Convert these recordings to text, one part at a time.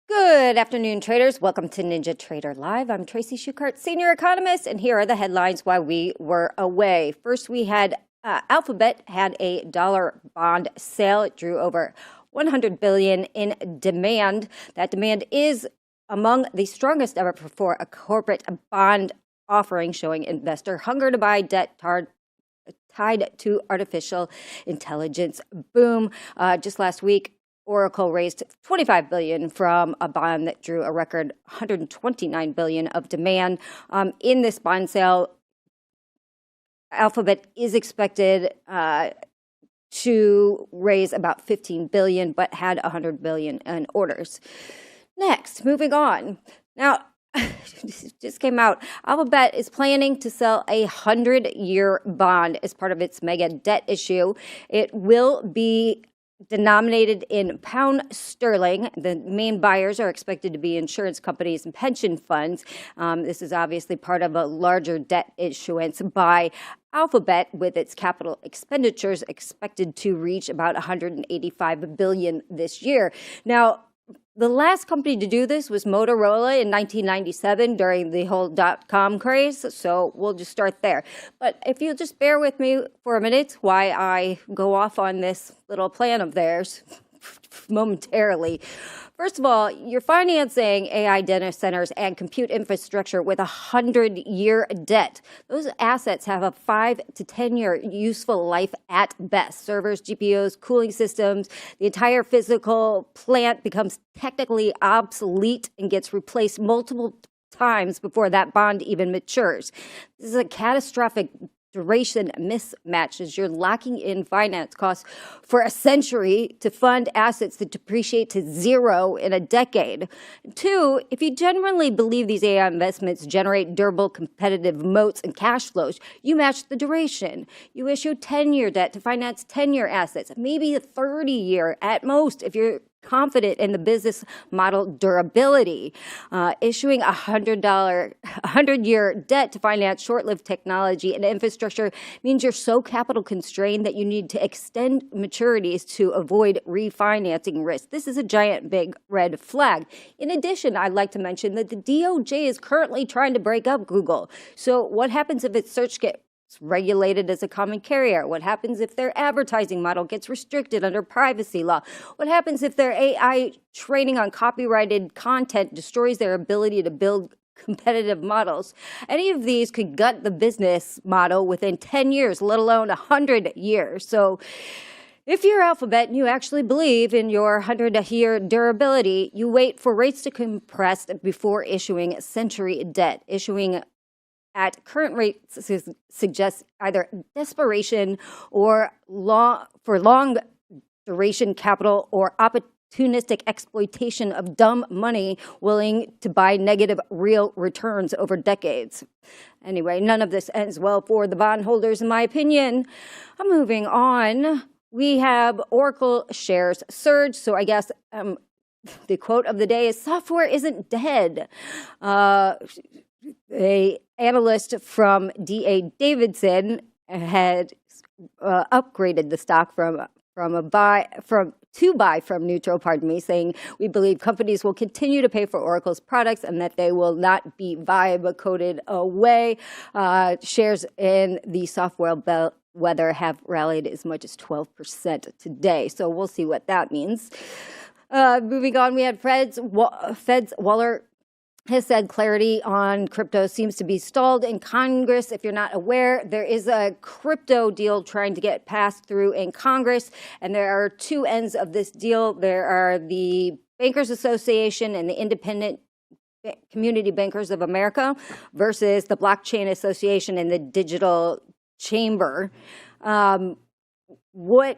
Good afternoon, traders. Welcome to NinjaTrader Live. I'm Tracy Shuchart, senior economist, and here are the headlines while we were away. First, we had Alphabet had a dollar bond sale. It drew over $100 billion in demand. That demand is among the strongest ever for a corporate bond offering, showing investor hunger to buy debt tied to artificial intelligence boom. Just last week, Oracle raised $25 billion from a bond that drew a record $129 billion of demand. In this bond sale, Alphabet is expected to raise about $15 billion, but had $100 billion in orders. Next, moving on. Now, just came out, Alphabet is planning to sell a 100-year bond as part of its mega debt issue. It will be denominated in pound sterling. The main buyers are expected to be insurance companies and pension funds. This is obviously part of a larger debt issuance by Alphabet, with its capital expenditures expected to reach about $185 billion this year. Now, the last company to do this was Motorola in 1997 during the whole dot-com craze, so we'll just start there. But if you'll just bear with me for a minute while I go off on this little plan of theirs momentarily. First of all, you're financing AI data centers and compute infrastructure with a 100-year debt. Those assets have a 5 to 10-year useful life at best. Servers, GPUs, cooling systems, the entire physical plant becomes technically obsolete and gets replaced multiple times before that bond even matures. This is a catastrophic duration mismatch, as you're locking in finance costs for a century to fund assets that depreciate to zero in a decade. Two, if you genuinely believe these AI investments generate durable competitive moats and cash flows, you match the duration. You issue 10-year debt to finance 10-year assets, maybe a 30-year at most if you're confident in the business model durability. Issuing a $100-year debt to finance short-lived technology and infrastructure means you're so capital constrained that you need to extend maturities to avoid refinancing risk. This is a giant big red flag. In addition, I'd like to mention that the DOJ is currently trying to break up Google. So what happens if its search gets regulated as a common carrier? What happens if their advertising model gets restricted under privacy law? What happens if their AI training on copyrighted content destroys their ability to build competitive models? Any of these could gut the business model within 10 years, let alone 100 years. So if you're Alphabet and you actually believe in your 100-year durability, you wait for rates to compress before issuing century debt. Issuing at current rates suggests either desperation or long duration capital or opportunistic exploitation of dumb money willing to buy negative real returns over decades. Anyway, none of this ends well for the bondholders, in my opinion. I'm moving on. We have Oracle shares surge, so I guess the quote of the day is, "Software isn't dead." A analyst from D.A. Davidson had upgraded the stock to buy from neutral, saying, "We believe companies will continue to pay for Oracle's products and that they will not be vibe-coded away." Shares in the software bellwether have rallied as much as 12% today, so we'll see what that means. Moving on, we had Fed's Waller has said clarity on crypto seems to be stalled in Congress. If you're not aware, there is a crypto deal trying to get passed through in Congress, and there are two ends of this deal. There are the Bankers Association and the Independent Community Bankers of America versus the Blockchain Association and the Digital Chamber. What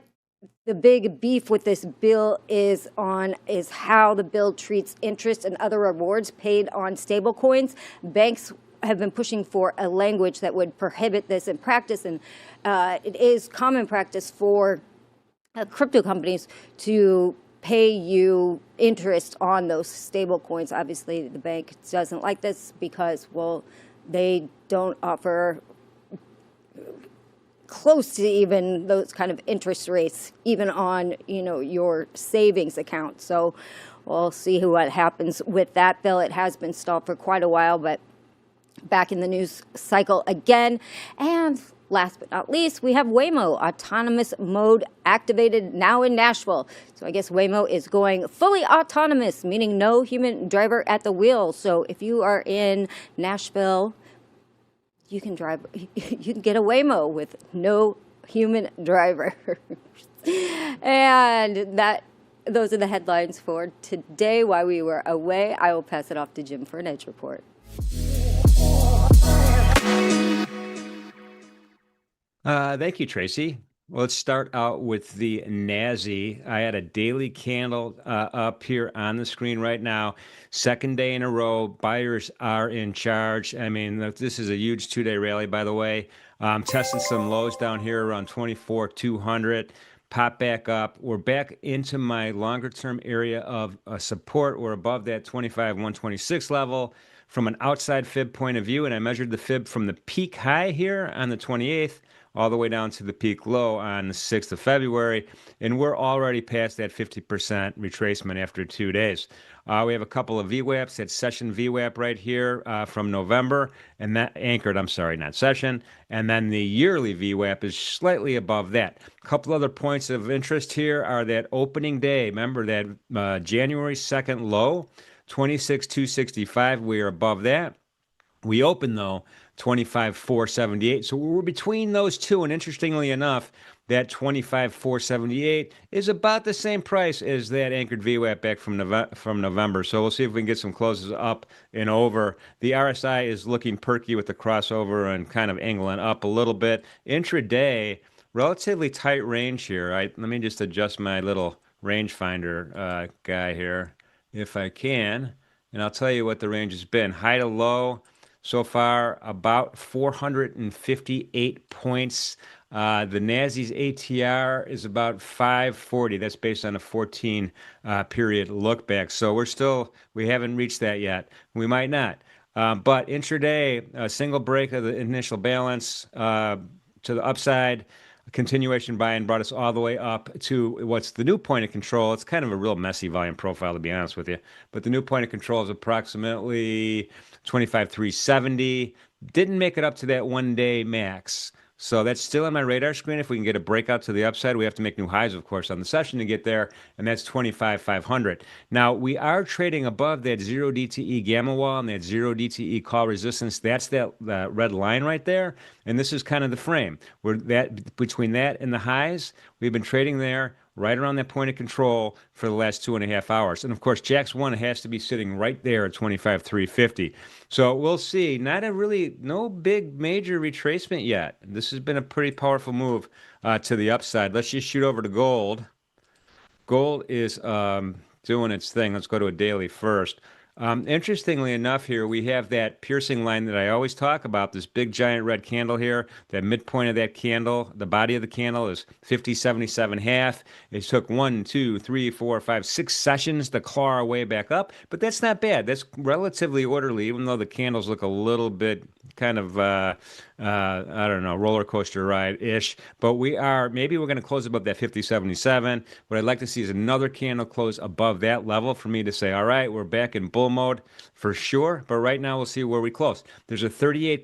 the big beef with this bill is how the bill treats interest and other rewards paid on stablecoins. Banks have been pushing for a language that would prohibit this in practice, and it is common practice for crypto companies to pay you interest on those stable coins. Obviously, the bank doesn't like this because, well, they don't offer close to even those kind of interest rates, even on, your savings account. So we'll see what happens with that bill. It has been stalled for quite a while, but back in the news cycle again. And last but not least, we have Waymo autonomous mode activated now in Nashville. So I guess Waymo is going fully autonomous, meaning no human driver at the wheel. So if you are in Nashville, you can get a Waymo with no human driver. And those are the headlines for today while we were away. I will pass it off to Jim for an Edge report. Thank you, Tracy. Well, let's start out with the NASI. I had a daily candle up here on the screen right now. Second day in a row, buyers are in charge. I mean, this is a huge two-day rally, by the way. Tested some lows down here around 24,200. Pop back up. We're back into my longer-term area of support. We're above that 25,126 level from an outside fib point of view, and I measured the fib from the peak high here on the 28th all the way down to the peak low on the 6th of February, and we're already past that 50% retracement after 2 days. We have a couple of VWAPs, that session VWAP right here from November, and that anchored, not session, and then the yearly VWAP is slightly above that. A couple other points of interest here are that opening day, remember that January 2nd low, 26,265, we are above that. We opened, though, 25,478. So we're between those two. And interestingly enough, that 25,478 is about the same price as that anchored VWAP back from November. So we'll see if we can get some closes up and over. The RSI is looking perky with the crossover and kind of angling up a little bit. Intraday, relatively tight range here. Let me just adjust my little rangefinder guy here if I can. And I'll tell you what the range has been. High to low. So far, about 458 points. The NASI's ATR is about 540. That's based on a 14 period look back. So we haven't reached that yet. We might not. But intraday, a single break of the initial balance to the upside. Continuation buy-in brought us all the way up to what's the new point of control. It's kind of a real messy volume profile, to be honest with you. But the new point of control is approximately 25,370. Didn't make it up to that one-day max. So that's still on my radar screen. If we can get a breakout to the upside, we have to make new highs, of course, on the session to get there, and that's 25,500. Now, we are trading above that 0 DTE gamma wall and that 0 DTE call resistance. That's that red line right there, and this is kind of the frame. Between that and the highs, we've been trading there right around that point of control for the last 2.5 hours. And of course, Jax 1 has to be sitting right there at 25,350. So we'll see. No big major retracement yet. This has been a pretty powerful move to the upside. Let's just shoot over to gold. Gold is doing its thing. Let's go to a daily first. Interestingly enough here, we have that piercing line that I always talk about, this big giant red candle here. That midpoint of that candle, the body of the candle is 50.77.5. It took 1, 2, 3, 4, 5, 6 sessions to claw our way back up, but that's not bad. That's relatively orderly, even though the candles look a little bit kind of, roller coaster ride-ish. But maybe we're going to close above that 50.77. What I'd like to see is another candle close above that level for me to say, all right, we're back in bull mode for sure. But right now, we'll see where we close. There's a 38.10%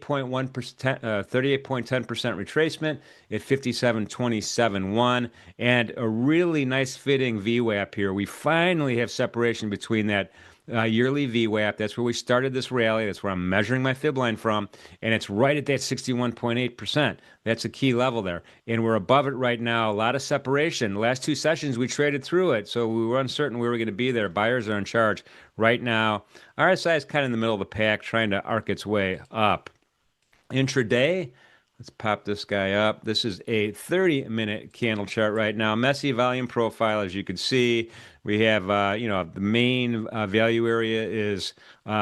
retracement at 57.27.1 and a really nice fitting VWAP here. We finally have separation between that yearly VWAP. That's where we started this rally. That's where I'm measuring my fib line from, and it's right at that 61.8%. That's a key level there, and we're above it right now. A lot of separation. The last 2 sessions, we traded through it, so we were uncertain we were going to be there. Buyers are in charge right now. RSI is kind of in the middle of the pack, trying to arc its way up. Intraday, let's pop this guy up. This is a 30-minute candle chart right now. Messy volume profile, as you can see. We have, the main value area is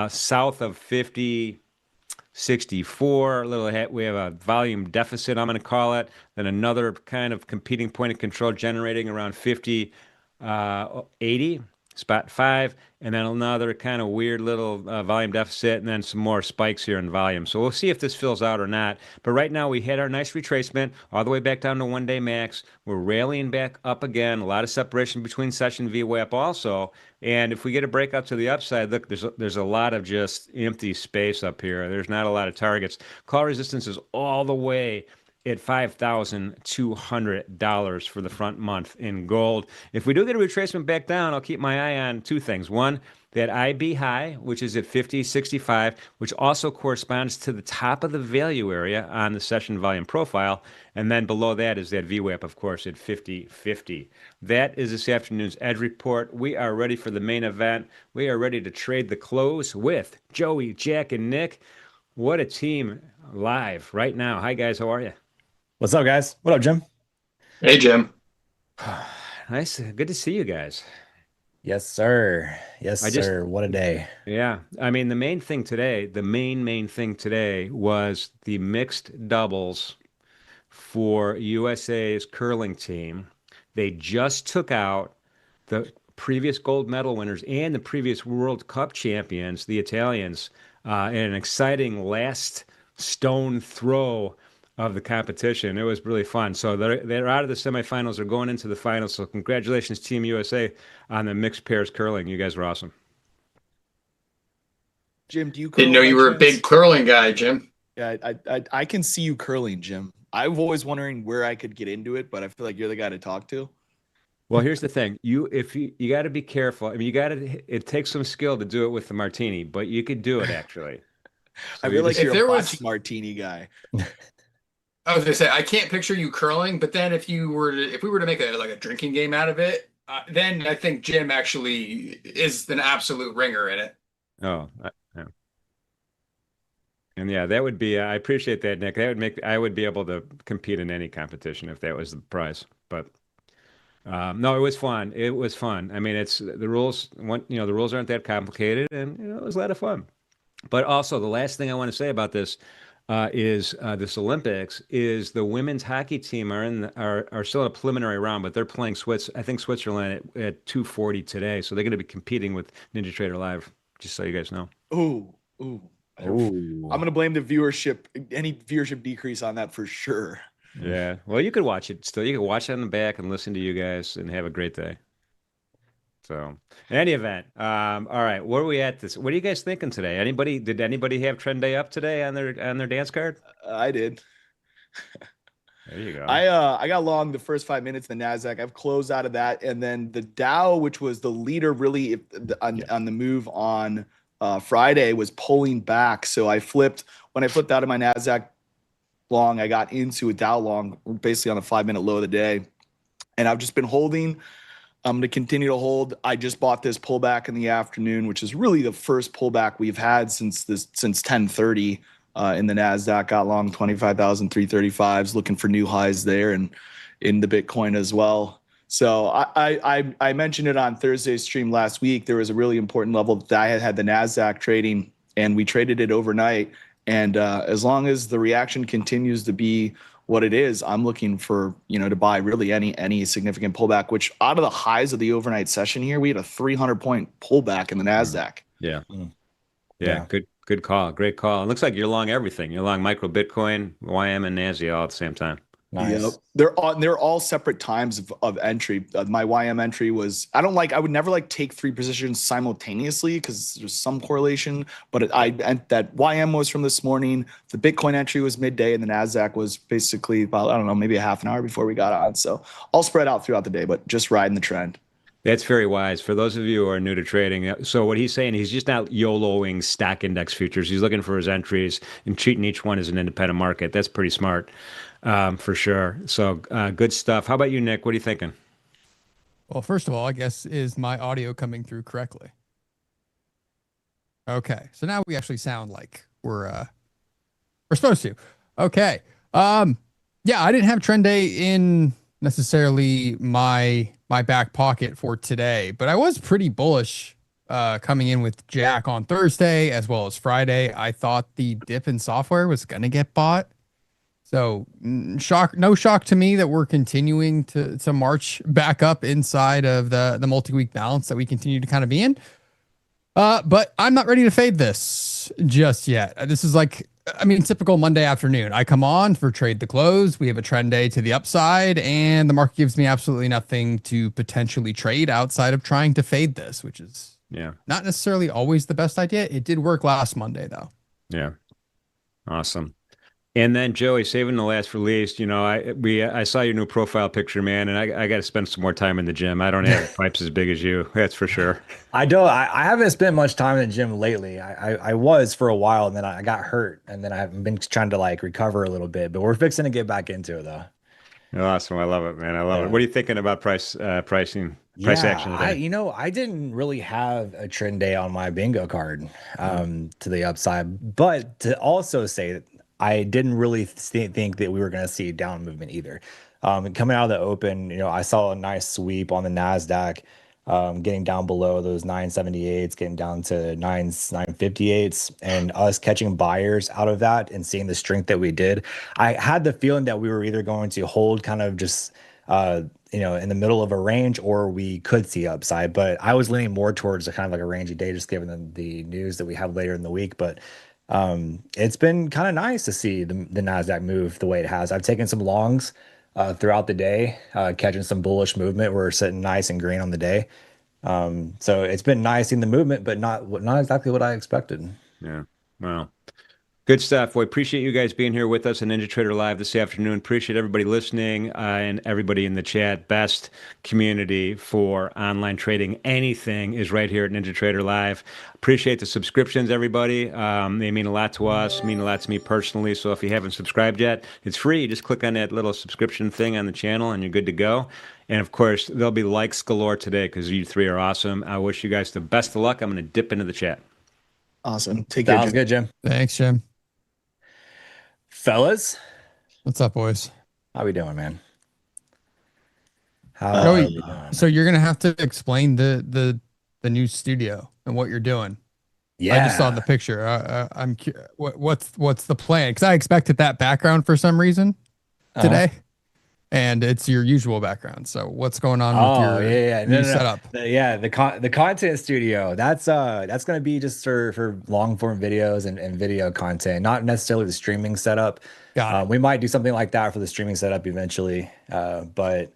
south of 50. 64. A little ahead, we have a volume deficit, I'm going to call it. Then another kind of competing point of control generating around 50, 80, spot 5, and then another kind of weird little volume deficit, and then some more spikes here in volume. So we'll see if this fills out or not. But right now we hit our nice retracement all the way back down to 1-day max. We're rallying back up again. A lot of separation between session VWAP also. And if we get a breakout to the upside, look, there's a lot of just empty space up here. There's not a lot of targets. Call resistance is all the way at $5,200 for the front month in gold. If we do get a retracement back down, I'll keep my eye on two things. One, that IB high, which is at 50.65, which also corresponds to the top of the value area on the session volume profile. And then below that is that VWAP, of course, at 50.50. That is this afternoon's Edge Report. We are ready for the main event. We are ready to trade the close with Joey, Jack, and Nick. What a team live right now. Hi, guys. How are you? What's up, guys? What up, Jim? Hey, Jim. Nice. Good to see you guys. Yes, sir. Yes, sir. What a day. Yeah. I mean, the main thing today was the mixed doubles for USA's curling team. They just took out the previous gold medal winners and the previous World Cup champions, the Italians, in an exciting last stone throw of the competition. It was really fun. So they're out of the semifinals. They're going into the finals. So congratulations, Team USA, on the mixed pairs curling. You guys were awesome. Jim, do you curl? Didn't know you were a big curling guy, Jim. Yeah, I can see you curling, Jim. I'm always wondering where I could get into it, but I feel like you're the guy to talk to. Well, here's the thing. You got to be careful. I mean, it takes some skill to do it with the martini, but you could do it actually. So I feel like you're a botched martini guy. I was gonna say I can't picture you curling, but then if we were to make a drinking game out of it, then I think Jim actually is an absolute ringer in it. Oh, yeah. And yeah, that would be. I appreciate that, Nick. I would be able to compete in any competition if that was the prize. But no, it was fun. It was fun. I mean, it's the rules. The rules aren't that complicated, and it was a lot of fun. But also, the last thing I want to say about this is this Olympics is the women's hockey team are still in a preliminary round, but they're playing Switzerland at 2:40 today, so they're going to be competing with NinjaTrader Live. Just so you guys know. Ooh. I'm going to blame the viewership, any viewership decrease on that for sure. Yeah. Well, you could watch it still. You could watch it on the back and listen to you guys and have a great day. So, in any event, all right, where are we at this? What are you guys thinking today? Did anybody have trend day up today on their dance card? I did. There you go. I got long the first 5 minutes of the NASDAQ. I've closed out of that. And then the Dow, which was the leader really on the move on Friday, was pulling back. So when I flipped out of my NASDAQ long, I got into a Dow long, basically on the 5-minute low of the day. And I've just been holding. I'm going to continue to hold. I just bought this pullback in the afternoon, which is really the first pullback we've had since 10:30 in the NASDAQ. Got long 25,335s, looking for new highs there, and in the Bitcoin as well. So I mentioned it on Thursday's stream last week. There was a really important level that I had the NASDAQ trading, and we traded it overnight. And as long as the reaction continues to be what it is, I'm looking for, to buy really any significant pullback, which out of the highs of the overnight session here, we had a 300-point pullback in the NASDAQ. Yeah. Yeah. Good call. Great call. It looks like you're long everything. You're long micro Bitcoin, YM, and NASI all at the same time. Nice. Yep. They're all separate times of entry. My YM entry was, I would never take 3 positions simultaneously because there's some correlation, but that YM was from this morning. The Bitcoin entry was midday, and the NASDAQ was basically about, I don't know, maybe a half an hour before we got on. So all spread out throughout the day, but just riding the trend. That's very wise. For those of you who are new to trading, so what he's saying, he's just not YOLOing stock index futures. He's looking for his entries and treating each one as an independent market. That's pretty smart, for sure. So good stuff. How about you, Nick? What are you thinking? Well, first of all, I guess, is my audio coming through correctly? Okay, so now we actually sound like we're supposed to. Okay. Yeah, I didn't have trend day in necessarily my back pocket for today, but I was pretty bullish coming in with Jack on Thursday as well as Friday. I thought the dip in software was going to get bought. So no shock to me that we're continuing to march back up inside of the multi-week balance that we continue to kind of be in. But I'm not ready to fade this just yet. This is like, I mean, typical Monday afternoon. I come on for trade the close. We have a trend day to the upside, and the market gives me absolutely nothing to potentially trade outside of trying to fade this, which is not necessarily always the best idea. It did work last Monday, though. Yeah. Awesome. And then Joey, saving the last for least, you know, I saw your new profile picture, man, and I got to spend some more time in the gym. I don't have pipes as big as you, that's for sure. I haven't spent much time in the gym lately. I was for a while, and then I got hurt, and then I've been trying to like recover a little bit, but we're fixing to get back into it though. Awesome. I love it, man. I love it. What are you thinking about pricing, price action today? I didn't really have a trend day on my bingo card to the upside, but to also say that I didn't really think that we were going to see a down movement either. Coming out of the open, you know, I saw a nice sweep on the NASDAQ, getting down below those 978s, getting down to 958s, and us catching buyers out of that and seeing the strength that we did. I had the feeling that we were either going to hold kind of just, you know, in the middle of a range, or we could see upside, but I was leaning more towards a kind of like a rangy day, just given the news that we have later in the week. But it's been kind of nice to see the NASDAQ move the way it has. I've taken some longs throughout the day, catching some bullish movement. We're sitting nice and green on the day. So it's been nice in the movement, but not exactly what I expected. Yeah. Wow. Good stuff. Well, appreciate you guys being here with us on NinjaTrader Live this afternoon. Appreciate everybody listening and everybody in the chat. Best community for online trading. Anything is right here at NinjaTrader Live. Appreciate the subscriptions, everybody. They mean a lot to us, mean a lot to me personally. So if you haven't subscribed yet, it's free. You just click on that little subscription thing on the channel and you're good to go. And of course, there'll be likes galore today because you three are awesome. I wish you guys the best of luck. I'm going to dip into the chat. Awesome. Take care. Sounds good, Jim. Thanks, Jim. Fellas, what's up, boys? How we doing, man? So you're gonna have to explain the new studio and what you're doing. Yeah, I just saw the picture. I'm what's the plan? Because I expected that background for some reason today, and it's your usual background. So what's going on with your new setup? The content studio. That's gonna be just for long form videos and video content, not necessarily the streaming setup. We might do something like that for the streaming setup eventually, but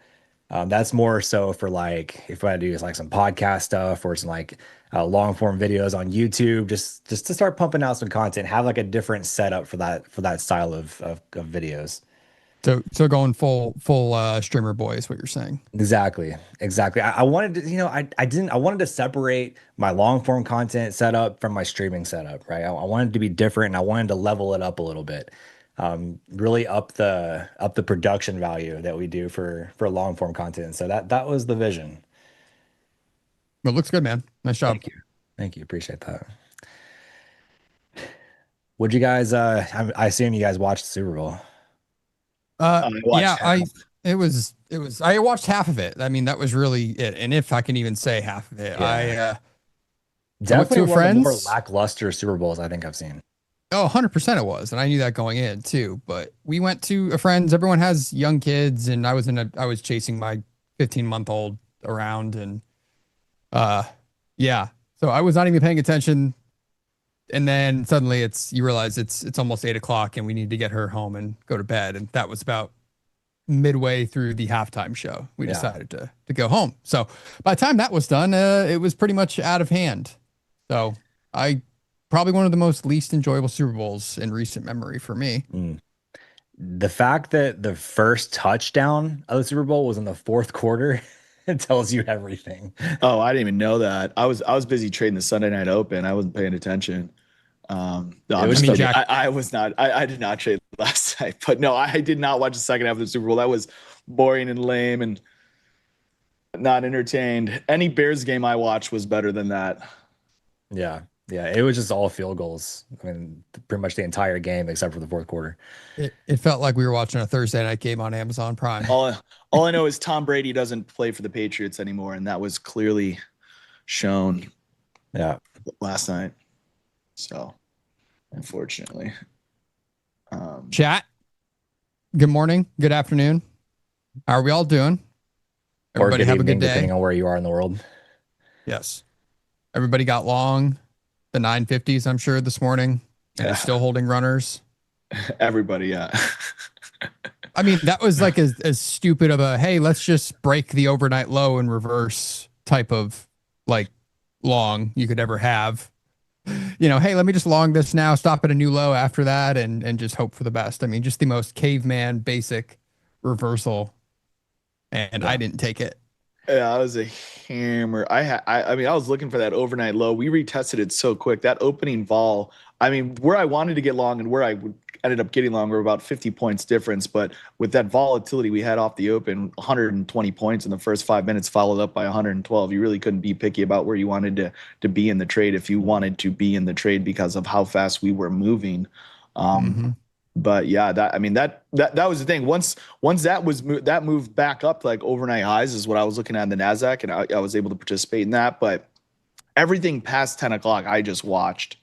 that's more so for like if I do like some podcast stuff or some like long form videos on YouTube, just to start pumping out some content, have like a different setup for that style of videos. So going full streamer boy is what you're saying. Exactly. I wanted to, you know, I wanted to separate my long form content setup from my streaming setup, right? I wanted to be different, and I wanted to level it up a little bit. Really up the production value that we do for long form content. So that was the vision. Well, it looks good, man. Nice job. Thank you. Appreciate that. Would you guys I assume you guys watched the Super Bowl. I watched half of it. I mean, that was really it. And if I can even say half of it, definitely one of the more lackluster Super Bowls I think I've seen. Oh, 100% it was. And I knew that going in too, but we went to a friend's. Everyone has young kids, and I was chasing my 15-month-old around, and so I was not even paying attention. And then suddenly you realize it's almost 8:00 and we need to get her home and go to bed. And that was about midway through the halftime show. We decided to go home. So by the time that was done, it was pretty much out of hand. So probably one of the most least enjoyable Super Bowls in recent memory for me. The fact that the first touchdown of the Super Bowl was in the fourth quarter, it tells you everything. Oh, I didn't even know that. I was busy trading the Sunday night open. I wasn't paying attention. I was not. I did not trade last night, but no, I did not watch the second half of the Super Bowl. That was boring and lame and not entertained. Any Bears game I watched was better than that. Yeah, it was just all field goals. I mean, pretty much the entire game except for the fourth quarter. It felt like we were watching a Thursday night game on Amazon Prime. All I know is Tom Brady doesn't play for the Patriots anymore, and that was clearly shown. Yeah. last night. So, unfortunately. Chat. Good morning. Good afternoon. How are we all doing? Or Everybody good have a evening, good day. depending on where you are in the world. Yes. Everybody got long. The 950s, I'm sure, this morning. And is still holding runners. Everybody, yeah. I mean, that was like as stupid of a, hey, let's just break the overnight low and reverse type of like long you could ever have. You know, hey, let me just long this now, stop at a new low after that, and just hope for the best. I mean, just the most caveman basic reversal. And I didn't take it. Yeah, I was a hammer. I mean, I was looking for that overnight low. We retested it so quick. That opening vol, I mean, where I wanted to get long and where I ended up getting long were about 50 points difference. But with that volatility we had off the open, 120 points in the first 5 minutes, followed up by 112. You really couldn't be picky about where you wanted to be in the trade if you wanted to be in the trade because of how fast we were moving. But yeah, that was the thing. Once that moved back up to like overnight highs is what I was looking at in the Nasdaq, and I was able to participate in that. But everything past 10 o'clock, I just watched.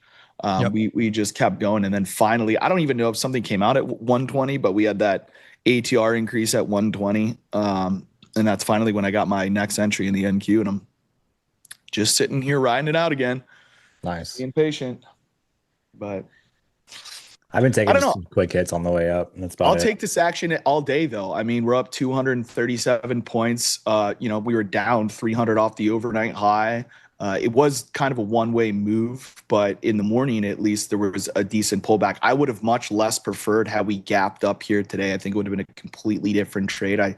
We just kept going, and then finally, I don't even know if something came out at 120, but we had that ATR increase at 120, and that's finally when I got my next entry in the NQ, and I'm just sitting here riding it out again. Nice. Being patient, but. I've been taking some quick hits on the way up. And that's about I'll take this action all day, though. I mean, we're up 237 points. We were down 300 off the overnight high. It was kind of a one-way move, but in the morning, at least, there was a decent pullback. I would have much less preferred had we gapped up here today. I think it would have been a completely different trade. I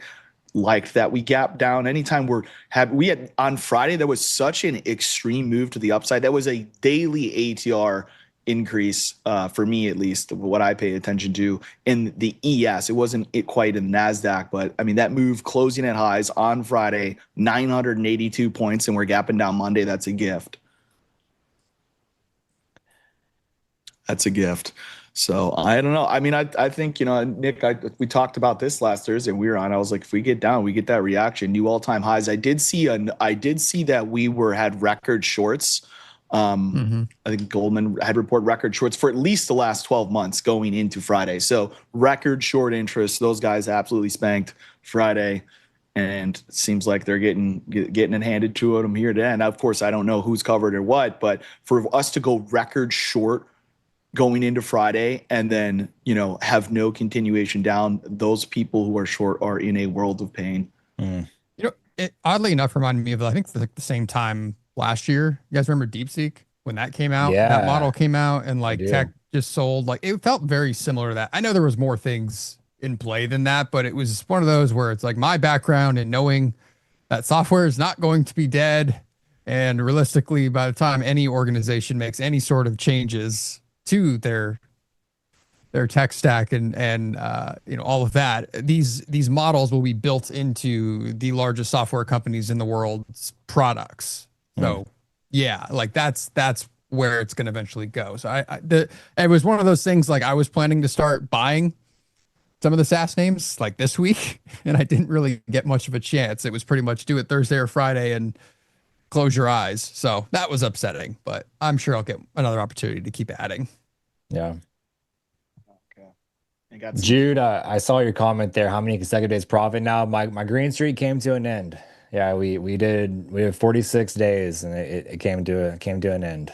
liked that we gapped down. Anytime we had on Friday, there was such an extreme move to the upside. That was a daily ATR increase for me, at least what I pay attention to in the ES. It wasn't quite in NASDAQ, but I mean, that move closing at highs on Friday, 982 points, and we're gapping down Monday. That's a gift. That's a gift. So I don't know. I mean, I think, Nick, we talked about this last Thursday and we were on. I was like, if we get down, we get that reaction, new all-time highs. I did see that we had record shorts. I think Goldman had reported record shorts for at least the last 12 months going into Friday. So record short interest. Those guys absolutely spanked Friday, and it seems like they're getting it handed to them here today. And of course, I don't know who's covered or what, but for us to go record short going into Friday and then have no continuation down, those people who are short are in a world of pain. It oddly enough reminded me of, I think, the same time last year. You guys remember DeepSeek when that came out? Yeah, that model came out and like tech just sold. Like it felt very similar to that. I know there was more things in play than that, but it was one of those where it's like my background and knowing that software is not going to be dead. And realistically, by the time any organization makes any sort of changes to their tech stack and all of that, these models will be built into the largest software companies in the world's products. So yeah, like that's where it's going to eventually go. So it was one of those things, like I was planning to start buying some of the SaaS names like this week, and I didn't really get much of a chance. It was pretty much do it Thursday or Friday and close your eyes. So that was upsetting, but I'm sure I'll get another opportunity to keep adding. Yeah. Jude, I saw your comment there. How many consecutive days profit now? My green streak came to an end. Yeah, we had 46 days and it came to an end.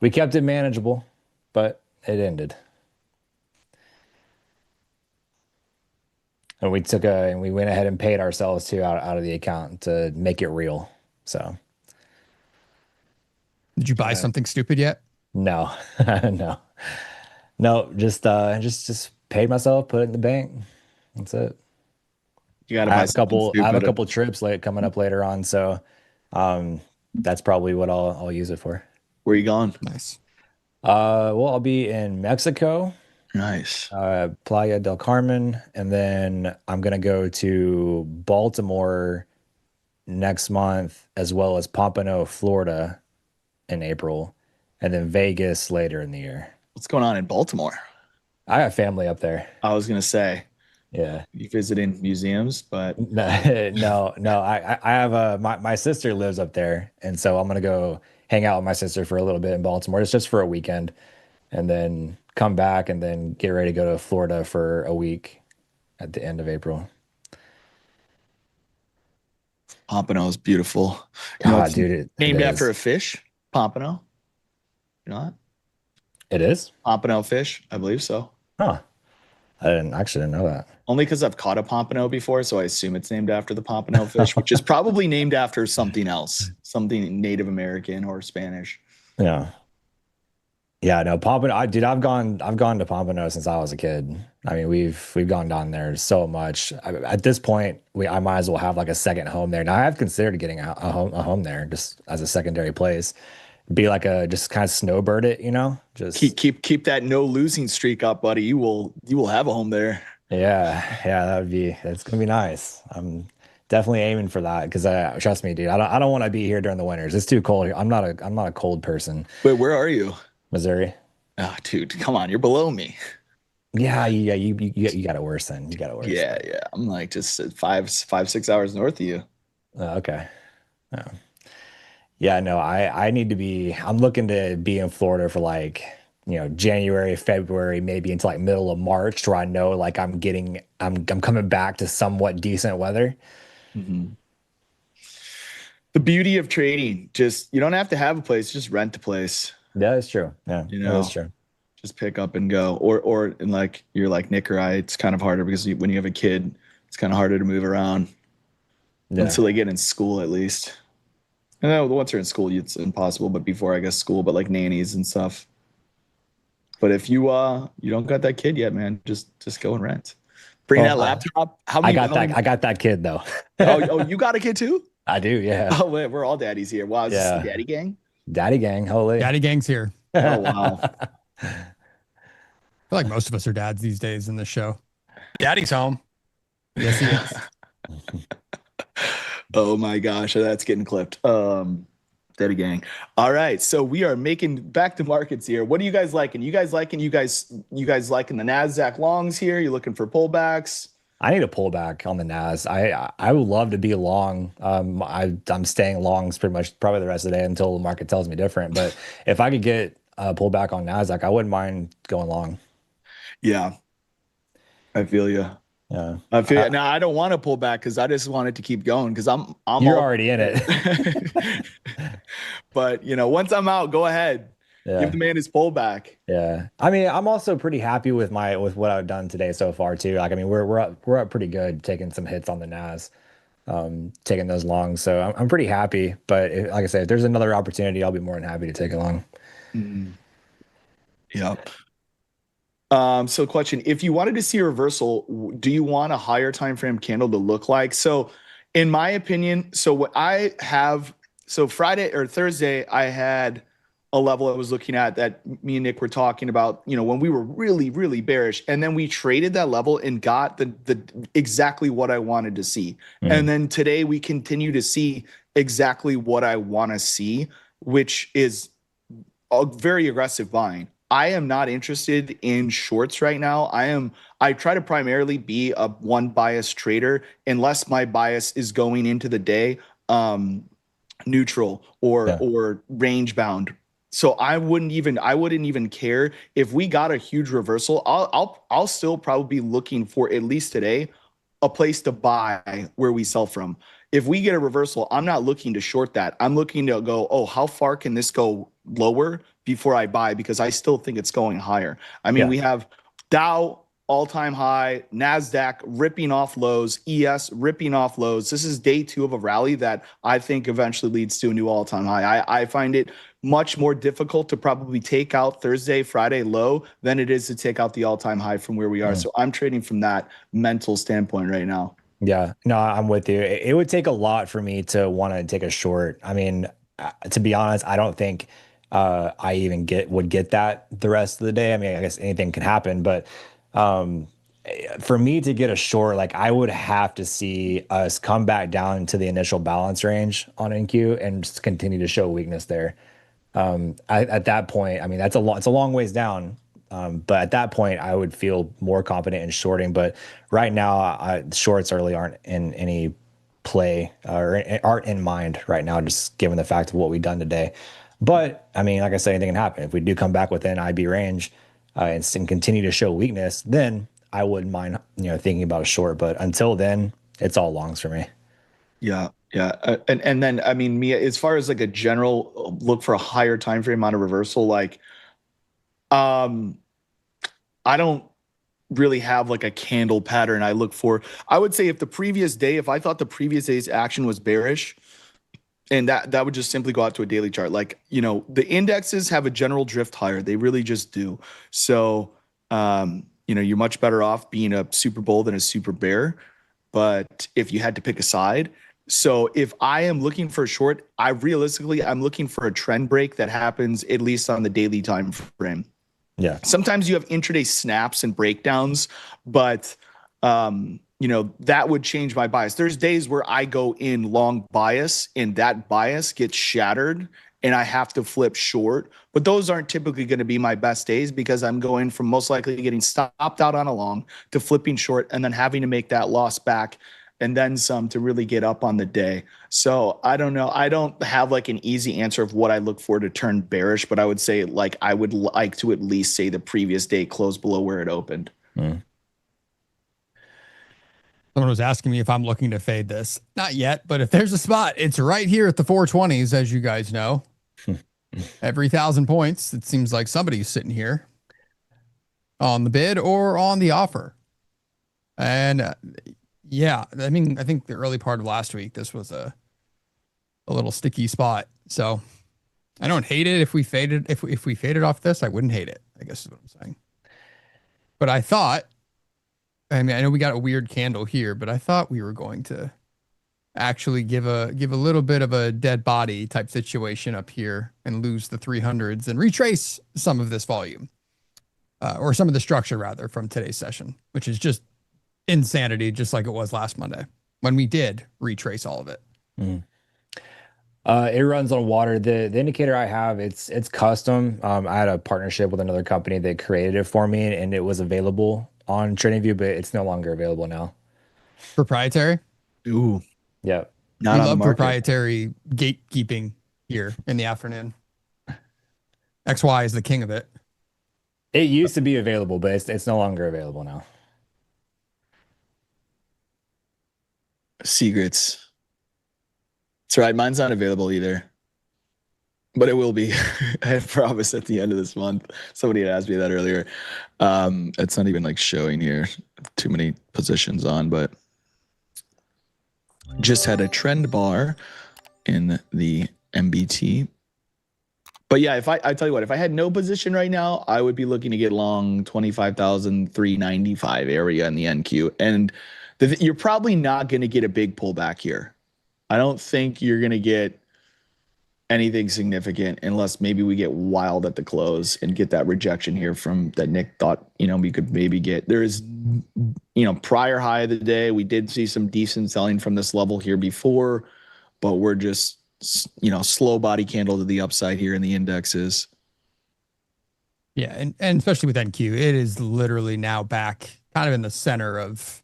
We kept it manageable, but it ended. And we went ahead and paid ourselves too out of the account to make it real. So did you buy something stupid yet? No. No, just paid myself, put it in the bank. That's it. You gotta I buy have a couple trips coming up later on, so that's probably what I'll use it for. Where are you going? Nice. Well, I'll be in Mexico. Nice. Playa del Carmen, and then I'm gonna go to Baltimore next month, as well as Pompano, Florida, in April, and then Vegas later in the year. What's going on in Baltimore? I have family up there. I was gonna say, yeah, you visiting museums, but no. I have my sister lives up there, and so I'm gonna go hang out with my sister for a little bit in Baltimore. It's just for a weekend, and then come back and then get ready to go to Florida for a week at the end of April. Pompano is beautiful. God, dude, it named after is. a fish, Pompano. You know that? It is? Pompano fish, I believe so. Huh. I didn't know that. Only because I've caught a pompano before, so I assume it's named after the pompano fish, which is probably named after something else, something Native American or Spanish. Yeah. Yeah, no, Pompano. I've gone to Pompano since I was a kid. I mean, we've gone down there so much. At this point, I might as well have like a second home there. Now, I have considered getting a home there just as a secondary place. Be like just kind of snowbird it, Just keep that no losing streak up, buddy. You will have a home there. Yeah, that's gonna be nice. I'm definitely aiming for that because trust me, dude, I don't want to be here during the winters. It's too cold here. I'm not a cold person. Wait, where are you? Missouri. Oh, dude, come on, you're below me. Yeah, you got it worse then. You got it worse. Yeah. I'm like just 5-6 hours north of you. Okay. Yeah, no, I need to be. I'm looking to be in Florida for like January, February, maybe until like middle of March, where I know like I'm coming back to somewhat decent weather. Mm-hmm. The beauty of trading, just you don't have to have a place, just rent a place. That is true. Yeah, that is true. Just pick up and go. Or and like you're like Nick or I, it's kind of harder because when you have a kid, it's kind of harder to move around until they get in school at least. I know once they're in school, it's impossible. But before, I guess school, but like nannies and stuff. But if you don't got that kid yet, man, just go and rent. Bring that laptop. I got that kid though. oh, you got a kid too? I do. Yeah. Oh, wait, we're all daddies here. Wow, is this the daddy gang? Daddy gang. Holy. Daddy gang's here. Oh wow. I feel like most of us are dads these days in the show. Daddy's home. Yes, he is. Oh my gosh, that's getting clipped. Daddy gang. All right, so we are making back to markets here. What are you guys liking? You guys liking the Nasdaq longs here? You looking for pullbacks? I need a pullback on the Nas. I would love to be long. I'm staying longs probably the rest of the day until the market tells me different. But if I could get a pullback on Nasdaq, I wouldn't mind going long. Yeah, I feel you. Yeah, I feel now. I don't want to pull back because I just want it to keep going because I'm you're already in it. But once I'm out, go ahead. Yeah. Give the man his pullback. Yeah, I mean, I'm also pretty happy with what I've done today so far too. Like, I mean, we're up pretty good, taking some hits on the Nas, taking those longs. So I'm pretty happy. But like I said, if there's another opportunity, I'll be more than happy to take it long. Mm-hmm. Yep. So question, if you wanted to see a reversal, do you want a higher time frame candle to look like? So in my opinion, Friday or Thursday, I had a level I was looking at that me and Nick were talking about, when we were really, really bearish, and then we traded that level and got the exactly what I wanted to see. Mm-hmm. And then today we continue to see exactly what I want to see, which is a very aggressive buying. I am not interested in shorts right now. I try to primarily be a one bias trader unless my bias is going into the day neutral or range bound. So I wouldn't even care if we got a huge reversal. I'll still probably be looking for, at least today, a place to buy where we sell from. If we get a reversal, I'm not looking to short that. I'm looking to go, oh, how far can this go lower before I buy? Because I still think it's going higher. I mean, we have Dow all-time high, NASDAQ ripping off lows, ES ripping off lows. This is day 2 of a rally that I think eventually leads to a new all-time high. I find it much more difficult to probably take out Thursday, Friday low than it is to take out the all-time high from where we are. So I'm trading from that mental standpoint right now. Yeah, no, I'm with you. It would take a lot for me to want to take a short. I mean, to be honest, I don't think I even would get that the rest of the day. I mean, I guess anything can happen, but for me to get a short, like, I would have to see us come back down to the initial balance range on NQ and just continue to show weakness there. At that point, I mean, it's a long ways down. But at that point, I would feel more confident in shorting. But right now, shorts really aren't in any play or aren't in mind right now, just given the fact of what we've done today. But I mean, like I said, anything can happen. If we do come back within IB range and continue to show weakness, then I wouldn't mind, thinking about a short. But until then, it's all longs for me. Yeah, yeah, and then I mean, Mia, as far as like a general look for a higher time frame on a reversal, like, I don't really have like a candle pattern I look for. I would say if I thought the previous day's action was bearish, and that would just simply go out to a daily chart. Like, the indexes have a general drift higher. They really just do. So, you're much better off being a super bull than a super bear. But if you had to pick a side, so if I am looking for a short, I'm looking for a trend break that happens at least on the daily time frame. Yeah. Sometimes you have intraday snaps and breakdowns, but that would change my bias. There's days where I go in long bias and that bias gets shattered and I have to flip short, but those aren't typically going to be my best days because I'm going from most likely getting stopped out on a long to flipping short and then having to make that loss back and then some to really get up on the day. So I don't know. I don't have like an easy answer of what I look for to turn bearish, but I would say like I would like to at least say the previous day closed below where it opened. Mm. Someone was asking me if I'm looking to fade this. Not yet, but if there's a spot, it's right here at the 420s, as you guys know. Every 1,000 points, it seems like somebody's sitting here on the bid or on the offer. And yeah, I mean, I think the early part of last week, this was a little sticky spot. So I don't hate it. If we faded off this, I wouldn't hate it, I guess is what I'm saying. But I know we got a weird candle here, but I thought we were going to actually give a little bit of a dead body type situation up here and lose the 300s and retrace some of this volume, or some of the structure rather from today's session, which is just insanity, just like it was last Monday when we did retrace all of it. Mm. It runs on water. The indicator I have, it's custom. I had a partnership with another company that created it for me, and it was available on TradingView, but it's no longer available now. Proprietary? Ooh. Yeah. Not we on love the market. proprietary gatekeeping here in the afternoon. XY is the king of it. It used to be available, but it's no longer available now. Secrets. That's right. Mine's not available either, but it will be. I promise at the end of this month. Somebody had asked me that earlier. It's not even like showing here. Too many positions on, but just had a trend bar in the MBT. But yeah, if I tell you what, if I had no position right now, I would be looking to get long 25,395 area in the NQ. And you're probably not going to get a big pullback here. I don't think you're going to get anything significant unless maybe we get wild at the close and get that rejection here from that Nick thought, we could maybe get. There is, prior high of the day, we did see some decent selling from this level here before, but we're just, slow body candle to the upside here in the indexes. Yeah, and especially with NQ, it is literally now back kind of in the center of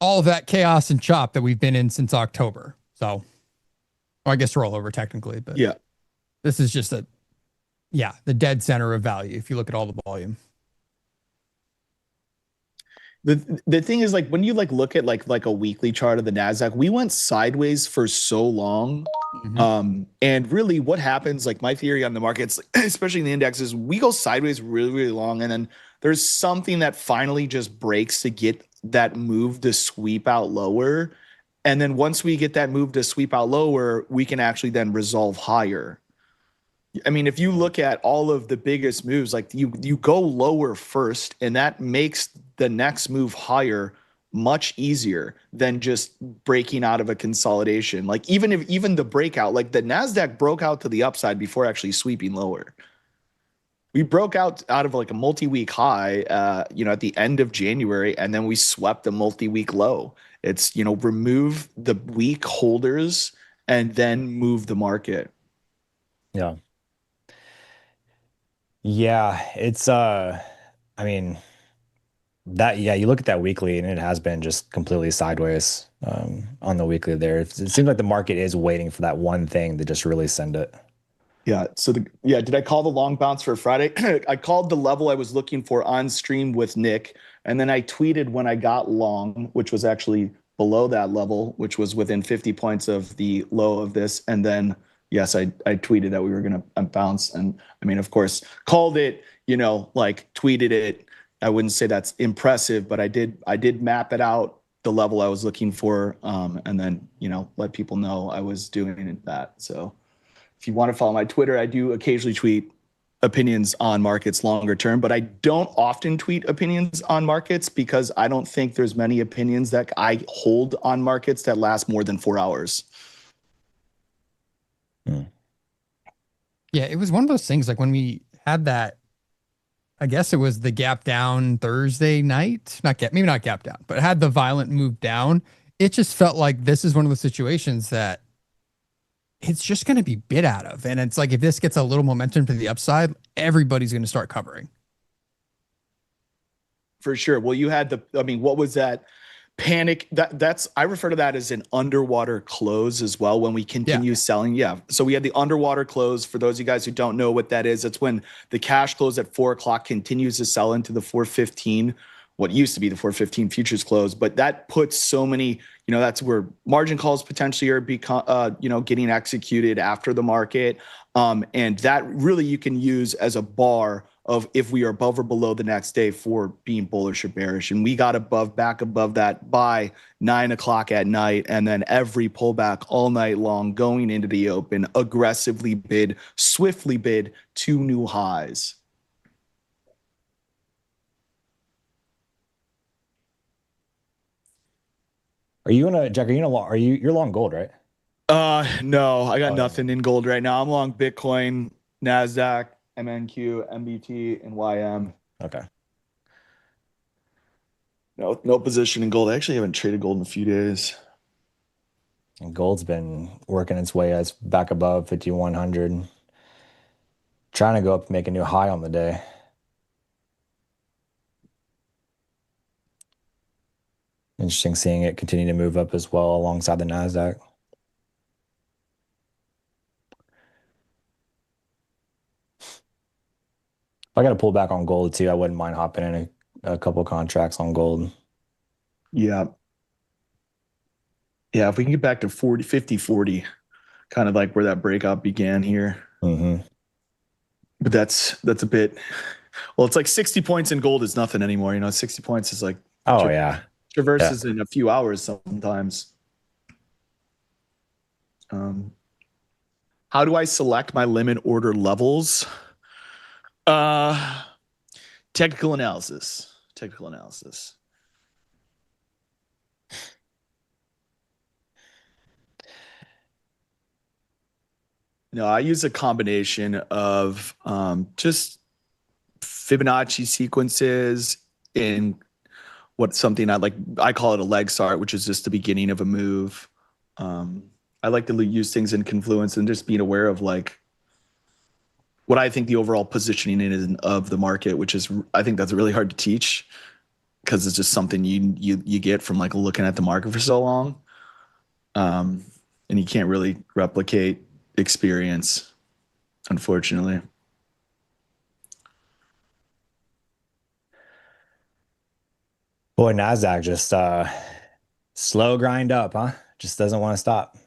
all of that chaos and chop that we've been in since October. So, I guess rollover technically, but yeah, this is just the dead center of value if you look at all the volume. The thing is, like, when you look at like a weekly chart of the NASDAQ, we went sideways for so long. Mm-hmm. And really what happens, like my theory on the markets, especially in the indexes, we go sideways really, really long. And then there's something that finally just breaks to get that move to sweep out lower. And then once we get that move to sweep out lower, we can actually then resolve higher. I mean, if you look at all of the biggest moves, like you go lower first, and that makes the next move higher much easier than just breaking out of a consolidation. Like even the breakout, like the NASDAQ broke out to the upside before actually sweeping lower. We broke out of like a multi-week high, at the end of January, and then we swept a multi-week low. It's, remove the weak holders and then move the market. Yeah. Yeah, it's I mean you look at that weekly and it has been just completely sideways on the weekly there. It seems like the market is waiting for that one thing to just really send it. Yeah. So did I call the long bounce for Friday? I called the level I was looking for on stream with Nick, and then I tweeted when I got long, which was actually below that level, which was within 50 points of the low of this. And then yes, I tweeted that we were gonna bounce, and I mean, of course, called it. Like tweeted it. I wouldn't say that's impressive, but I did map it out, the level I was looking for, and then let people know I was doing that. So if you want to follow my Twitter, I do occasionally tweet opinions on markets longer term, but I don't often tweet opinions on markets because I don't think there's many opinions that I hold on markets that last more than 4 hours. Yeah, it was one of those things like when we had that, I guess it was the gap down Thursday night, maybe not gap down, but it had the violent move down. It just felt like this is one of the situations that it's just going to be bid out of. And it's like, if this gets a little momentum to the upside, everybody's going to start covering. For sure. Well, you had what was that panic? I refer to that as an underwater close as well. When we continue selling. Yeah. So we had the underwater close. For those of you guys who don't know what that is, it's when the cash close at 4:00 continues to sell into the 4:15, what used to be the 4:15 futures close. But that puts so many, that's where margin calls potentially are getting executed after the market. And that really you can use as a bar of if we are above or below the next day for being bullish or bearish. And we got back above that by 9:00 at night. And then every pullback all night long going into the open, swiftly bid to new highs. Jack, you're long gold, right? No, I got nothing in gold right now. I'm long Bitcoin, NASDAQ, MenthorQ, MBT, and YM. Okay. No position in gold. I actually haven't traded gold in a few days. And gold's been working its way as back above 5,100. Trying to go up and make a new high on the day. Interesting seeing it continue to move up as well alongside the NASDAQ. If I got to pull back on gold too, I wouldn't mind hopping in a couple contracts on gold. Yeah. Yeah, if we can get back to 40, 50, 40, kind of like where that breakout began here. Mm-hmm. But that's a bit, well, it's like 60 points in gold is nothing anymore. 60 points is like, traverses in a few hours sometimes. How do I select my limit order levels? Technical analysis. No, I use a combination of just Fibonacci sequences in something I call it a leg start, which is just the beginning of a move. I like to use things in confluence and just being aware of what I think the overall positioning is of the market, which is, I think that's really hard to teach because it's just something you get from looking at the market for so long. And you can't really replicate experience, unfortunately. Boy, NASDAQ just slow grind up, huh? Just doesn't want to stop.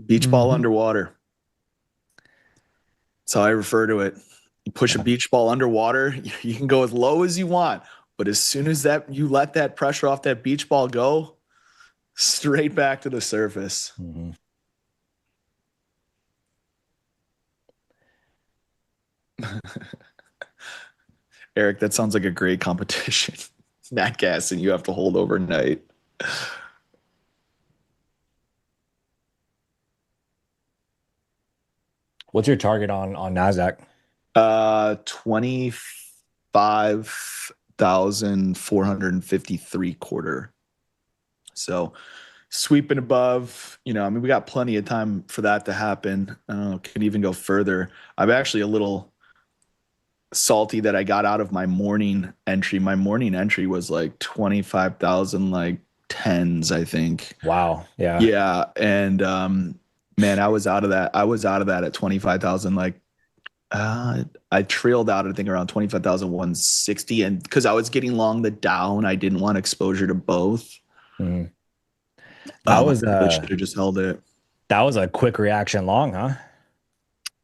Beach ball underwater. That's how I refer to it. You push a beach ball underwater, you can go as low as you want, but as soon as you let that pressure off that beach ball go, straight back to the surface. Mm-hmm. Eric, that sounds like a great competition. Nat gas and you have to hold overnight. What's your target on NASDAQ? 25,453 quarter. So sweeping above, we got plenty of time for that to happen. Could even go further. I'm actually a little salty that I got out of my morning entry. My morning entry was 25,000 tens, I think. Wow. Yeah. Yeah. And man, I was out of that at 25,000 I trailed out, I think, around 25,160, and because I was getting long the Dow, and I didn't want exposure to both. Mhm. That was I should have just held it. that was a quick reaction long, huh?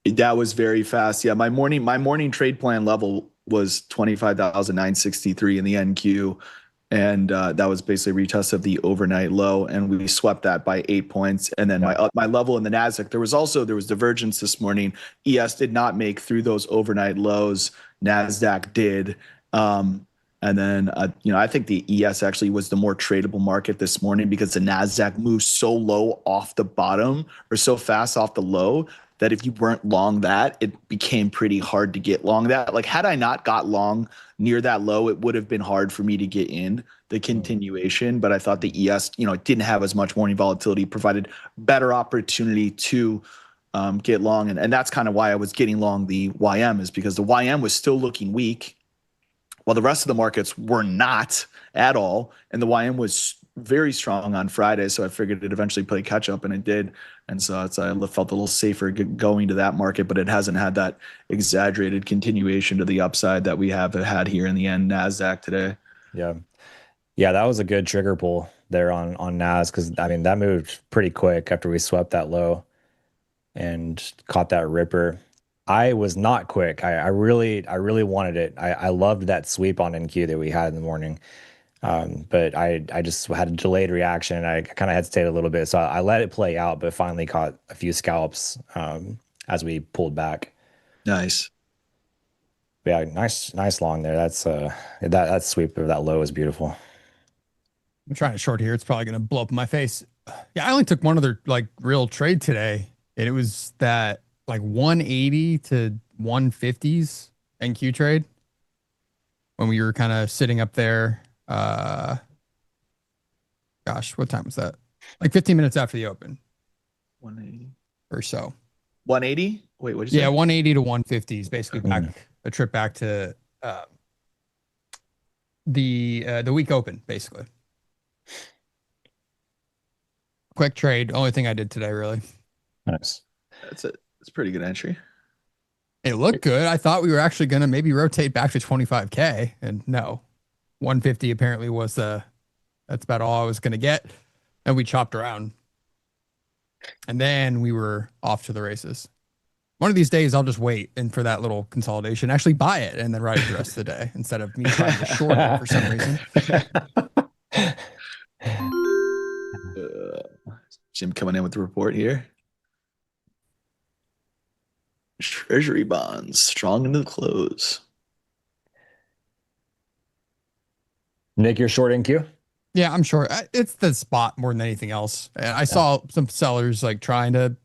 That was very fast. Yeah, my morning trade plan level was 25,963 in the NQ, and that was basically a retest of the overnight low, and we swept that by 8 points. And then my level in the Nasdaq, there was divergence this morning. ES did not make through those overnight lows. Nasdaq did. And then I think the ES actually was the more tradable market this morning because the Nasdaq moved so low off the bottom, or so fast off the low, that if you weren't long that, it became pretty hard to get long that. Like, had I not got long near that low, it would have been hard for me to get in the continuation. But I thought the ES, didn't have as much morning volatility, provided better opportunity to get long. And that's kind of why I was getting long the YM, is because the YM was still looking weak while the rest of the markets were not at all. And the YM was very strong on Friday, so I figured it eventually play catch up, and it did. And so I felt a little safer going to that market, but it hasn't had that exaggerated continuation to the upside that we have had here in the end Nasdaq today. Yeah, that was a good trigger pull there on Nas, because I mean that moved pretty quick after we swept that low and caught that ripper. I was not quick. I really wanted it. I loved that sweep on NQ that we had in the morning. But I just had a delayed reaction, and I kind of hesitated a little bit. So I let it play out, but finally caught a few scalps as we pulled back. Nice. But yeah, nice long there. That's that sweep of that low is beautiful. I'm trying to short here. It's probably going to blow up in my face. Yeah, I only took one other real trade today, and it was that 180 to 150s NQ trade when we were kind of sitting up there. Gosh, what time was that? 15 minutes after the open. 180 or so. 180? Wait, what did you say? 180 to 150s, basically a trip back to the week open, basically. Quick trade. Only thing I did today, really. Nice. That's a pretty good entry. It looked good. I thought we were actually going to maybe rotate back to 25K, and no, 150 apparently was that's about all I was going to get. And we chopped around, and then we were off to the races. One of these days, I'll just wait and for that little consolidation, actually buy it and then ride it the rest of the day instead of me trying to short it for some reason. Jim coming in with the report here. Treasury bonds strong into the close. Nick, you're short NQ? Yeah, I'm sure it's the spot more than anything else. And I saw some sellers trying to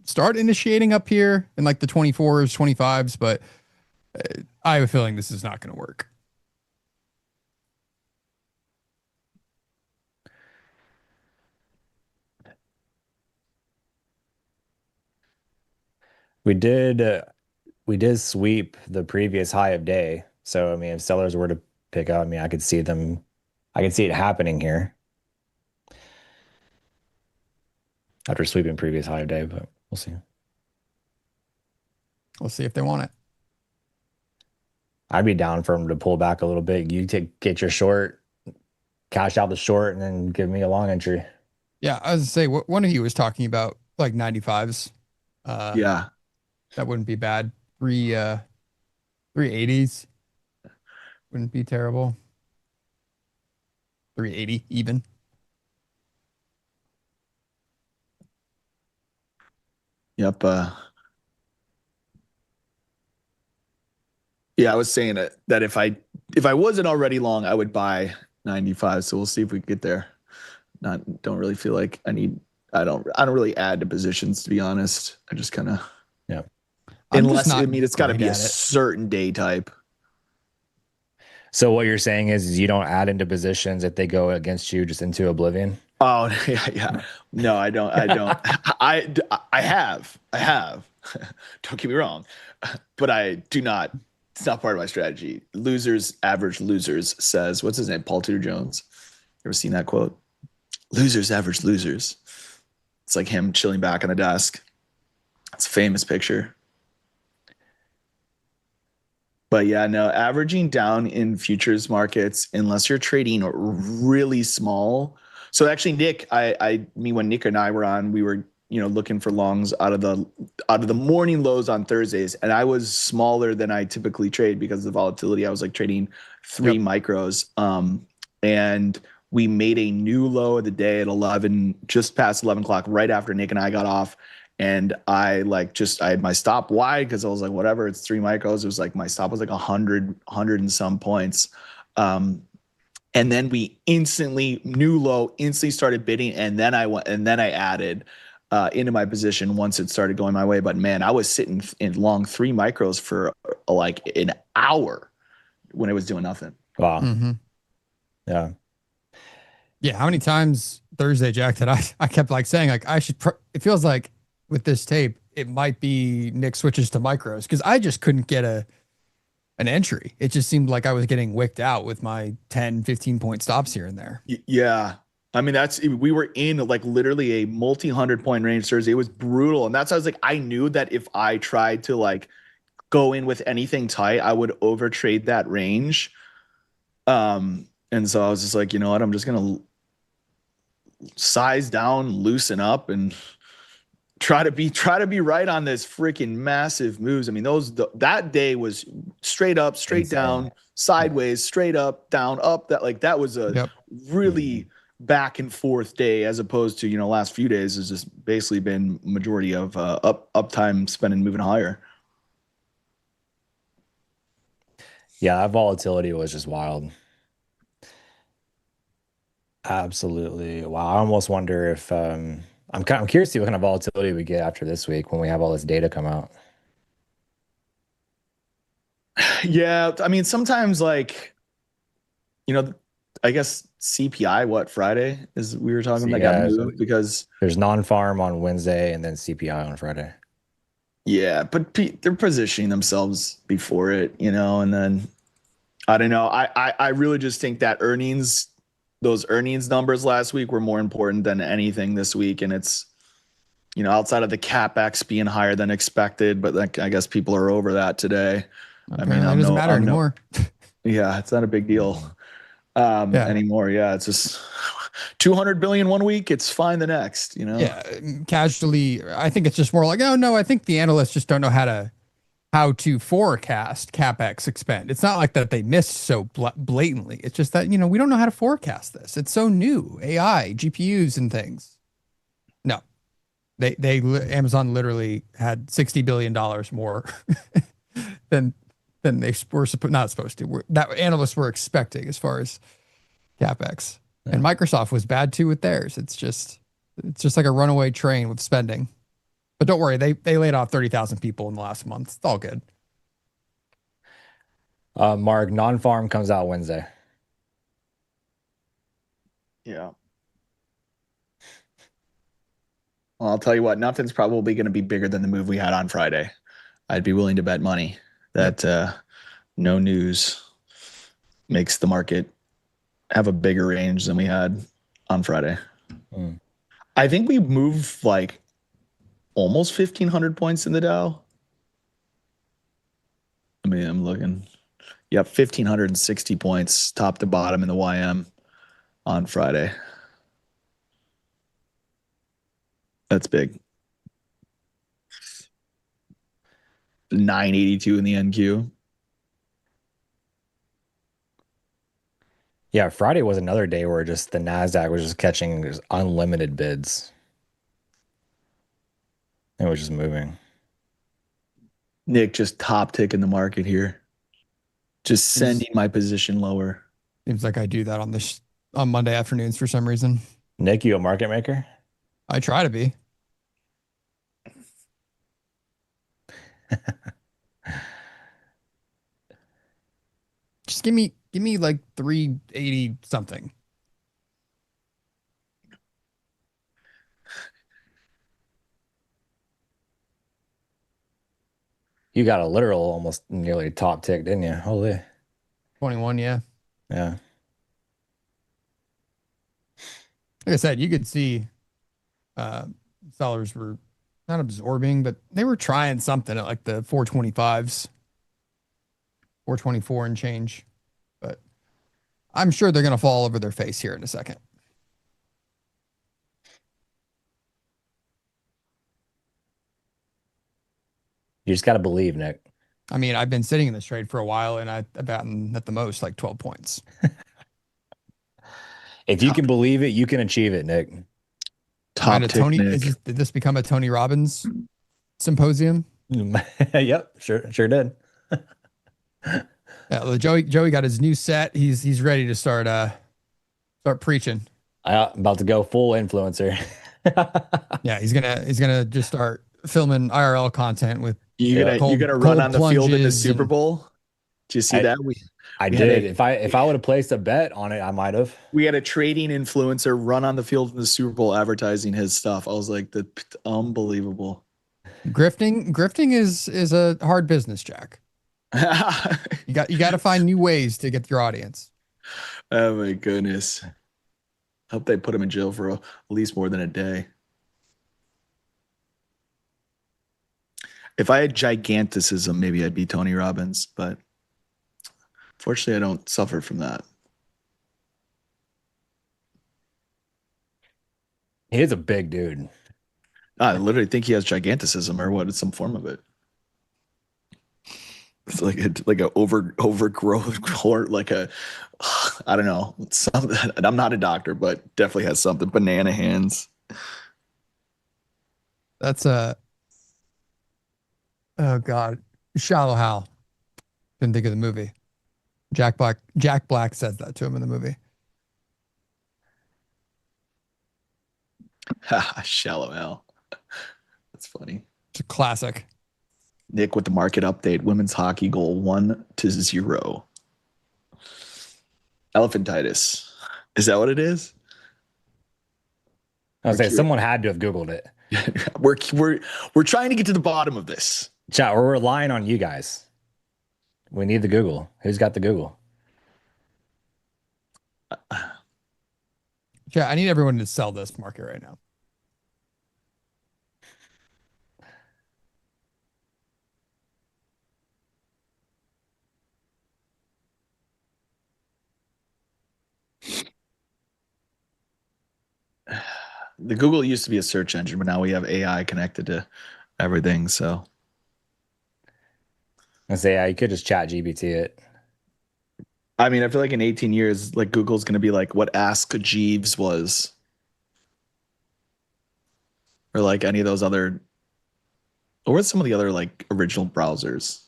start initiating up here in the 24s, 25s, but I have a feeling this is not going to work. We did sweep the previous high of day. So, I mean, if sellers were to pick up, I mean, I could see it happening here after sweeping previous high of day, but we'll see. We'll see if they want it. I'd be down for them to pull back a little bit. You get your short, cash out the short, and then give me a long entry. Yeah, I was to say, one of you was talking about 95s. Yeah. That wouldn't be bad. 380s wouldn't be terrible. 380 even. Yep. Yeah, I was saying that if I wasn't already long, I would buy 95. So we'll see if we get there. Don't really feel like I don't really add to positions, to be honest. I just kind of unless it's got to be a certain day type. So what you're saying is you don't add into positions if they go against you just into oblivion? Oh, yeah. No, I don't. I have. Don't get me wrong, but I do not. It's not part of my strategy. Average losers says, what's his name? Paul Tudor Jones. Ever seen that quote? Losers average losers. It's like him chilling back on a desk. It's a famous picture. But yeah, no, averaging down in futures markets, unless you're trading really small. So actually, Nick, when Nick and I were on, we were, looking for longs out of the morning lows on Thursdays, and I was smaller than I typically trade because of the volatility. I was like trading 3 micros. And we made a new low of the day at 11, just past 11 o'clock, right after Nick and I got off. And I had my stop wide because I was like, whatever, it's 3 micros. It was like my stop was like 100 and some points. And then we new low, instantly started bidding. And then I added into my position once it started going my way. But man, I was sitting in long 3 micros for like an hour when it was doing nothing. Wow. Mm-hmm. Yeah. Yeah. How many times Thursday, Jack, that I kept like saying like I should, it feels like with this tape, it might be Nick switches to micros because I just couldn't get an entry. It just seemed like I was getting wicked out with my 10, 15 point stops here and there. Yeah. I mean, we were in like literally a multi-100 point range Thursday. It was brutal. And that's, I was like, I knew that if I tried to like go in with anything tight, I would overtrade that range. And so I was just like, you know what, I'm just going to size down, loosen up, and try to be right on this freaking massive moves. I mean, that day was straight up, straight down, sideways, straight up, down, up. That was a really back and forth day, as opposed to, last few days has just basically been majority of uptime spent and moving higher. Yeah, that volatility was just wild. Absolutely. Wow. I almost wonder if I'm curious to see what kind of volatility we get after this week when we have all this data come out. Yeah, I mean, sometimes like, I guess CPI, Friday is we were talking that got moved because there's non-farm on Wednesday and then CPI on Friday. Yeah, but they're positioning themselves before it, and then I don't know. I really just think that those earnings numbers last week were more important than anything this week. And it's, outside of the CapEx being higher than expected, but like, I guess people are over that today. Apparently, it doesn't matter anymore. Yeah, it's not a big deal anymore. Yeah, it's just 200 billion one week. It's fine the next, Yeah, casually, I think it's just more like, oh no, I think the analysts just don't know how to forecast CapEx expend. It's not like that they missed so blatantly. It's just that, we don't know how to forecast this. It's so new, AI, GPUs and things. No, Amazon literally had $60 billion more than they were not supposed to. That analysts were expecting as far as CapEx. Yeah. And Microsoft was bad too with theirs. It's just like a runaway train with spending. But don't worry, they laid off 30,000 people in the last month. It's all good. Mark, non-farm comes out Wednesday. Yeah. Well, I'll tell you what, nothing's probably going to be bigger than the move we had on Friday. I'd be willing to bet money that no news makes the market have a bigger range than we had on Friday. I think we moved like almost 1,500 points in the Dow. I mean, I'm looking. Yep, 1,560 points top to bottom in the YM on Friday. That's big. 982 in the NQ. Yeah, Friday was another day where just the NASDAQ was just catching unlimited bids. It was just moving. Nick just top tick in the market here. Just sending my position lower. Seems like I do that on Monday afternoons for some reason. Nick, you a market maker? I try to be. Just give me like 380 something. You got a literal almost nearly top tick, didn't you? Holy. 21, yeah. Yeah. Like I said, you could see sellers were not absorbing, but they were trying something at like the 425s. 424 and change. But I'm sure they're going to fall over their face here in a second. You just got to believe, Nick. I mean, I've been sitting in this trade for a while, and I've gotten at the most like 12 points. If you can believe it, you can achieve it, Nick. Top tick, Tony, Nick. did this become a Tony Robbins symposium? Yep, sure did. Yeah, well, Joey got his new set. He's ready to start preaching. I'm about to go full influencer. Yeah, he's gonna just start filming IRL content with You gonna run on the field in the Super Bowl? Did you see that? I did. If I would have placed a bet on it, I might have. We had a trading influencer run on the field in the Super Bowl advertising his stuff. I was like, unbelievable. Grifting is a hard business, Jack. You got to find new ways to get your audience. Oh my goodness. Hope they put him in jail for at least more than a day. If I had giganticism, maybe I'd be Tony Robbins, but fortunately I don't suffer from that. He is a big dude. I literally think he has giganticism or what? It's some form of it. It's like a overgrowth or like a, I don't know. Something. I'm not a doctor, but definitely has something. Banana hands. That's oh God, Shallow Hal. Couldn't think of the movie. Jack Black says that to him in the movie. Shallow Hal. That's funny. It's a classic. Nick with the market update. Women's hockey goal 1-0. Elephantitis. Is that what it is? I was saying someone had to have Googled it. We're trying to get to the bottom of this. Chat, we're relying on you guys. We need the Google. Who's got the Google? Yeah, I need everyone to sell this market right now. The Google used to be a search engine, but now we have AI connected to everything. So I say, yeah, you could just chat GPT it. I mean, I feel like in 18 years, like Google's going to be like what Ask Jeeves was, or like any of those other, or what's some of the other like original browsers?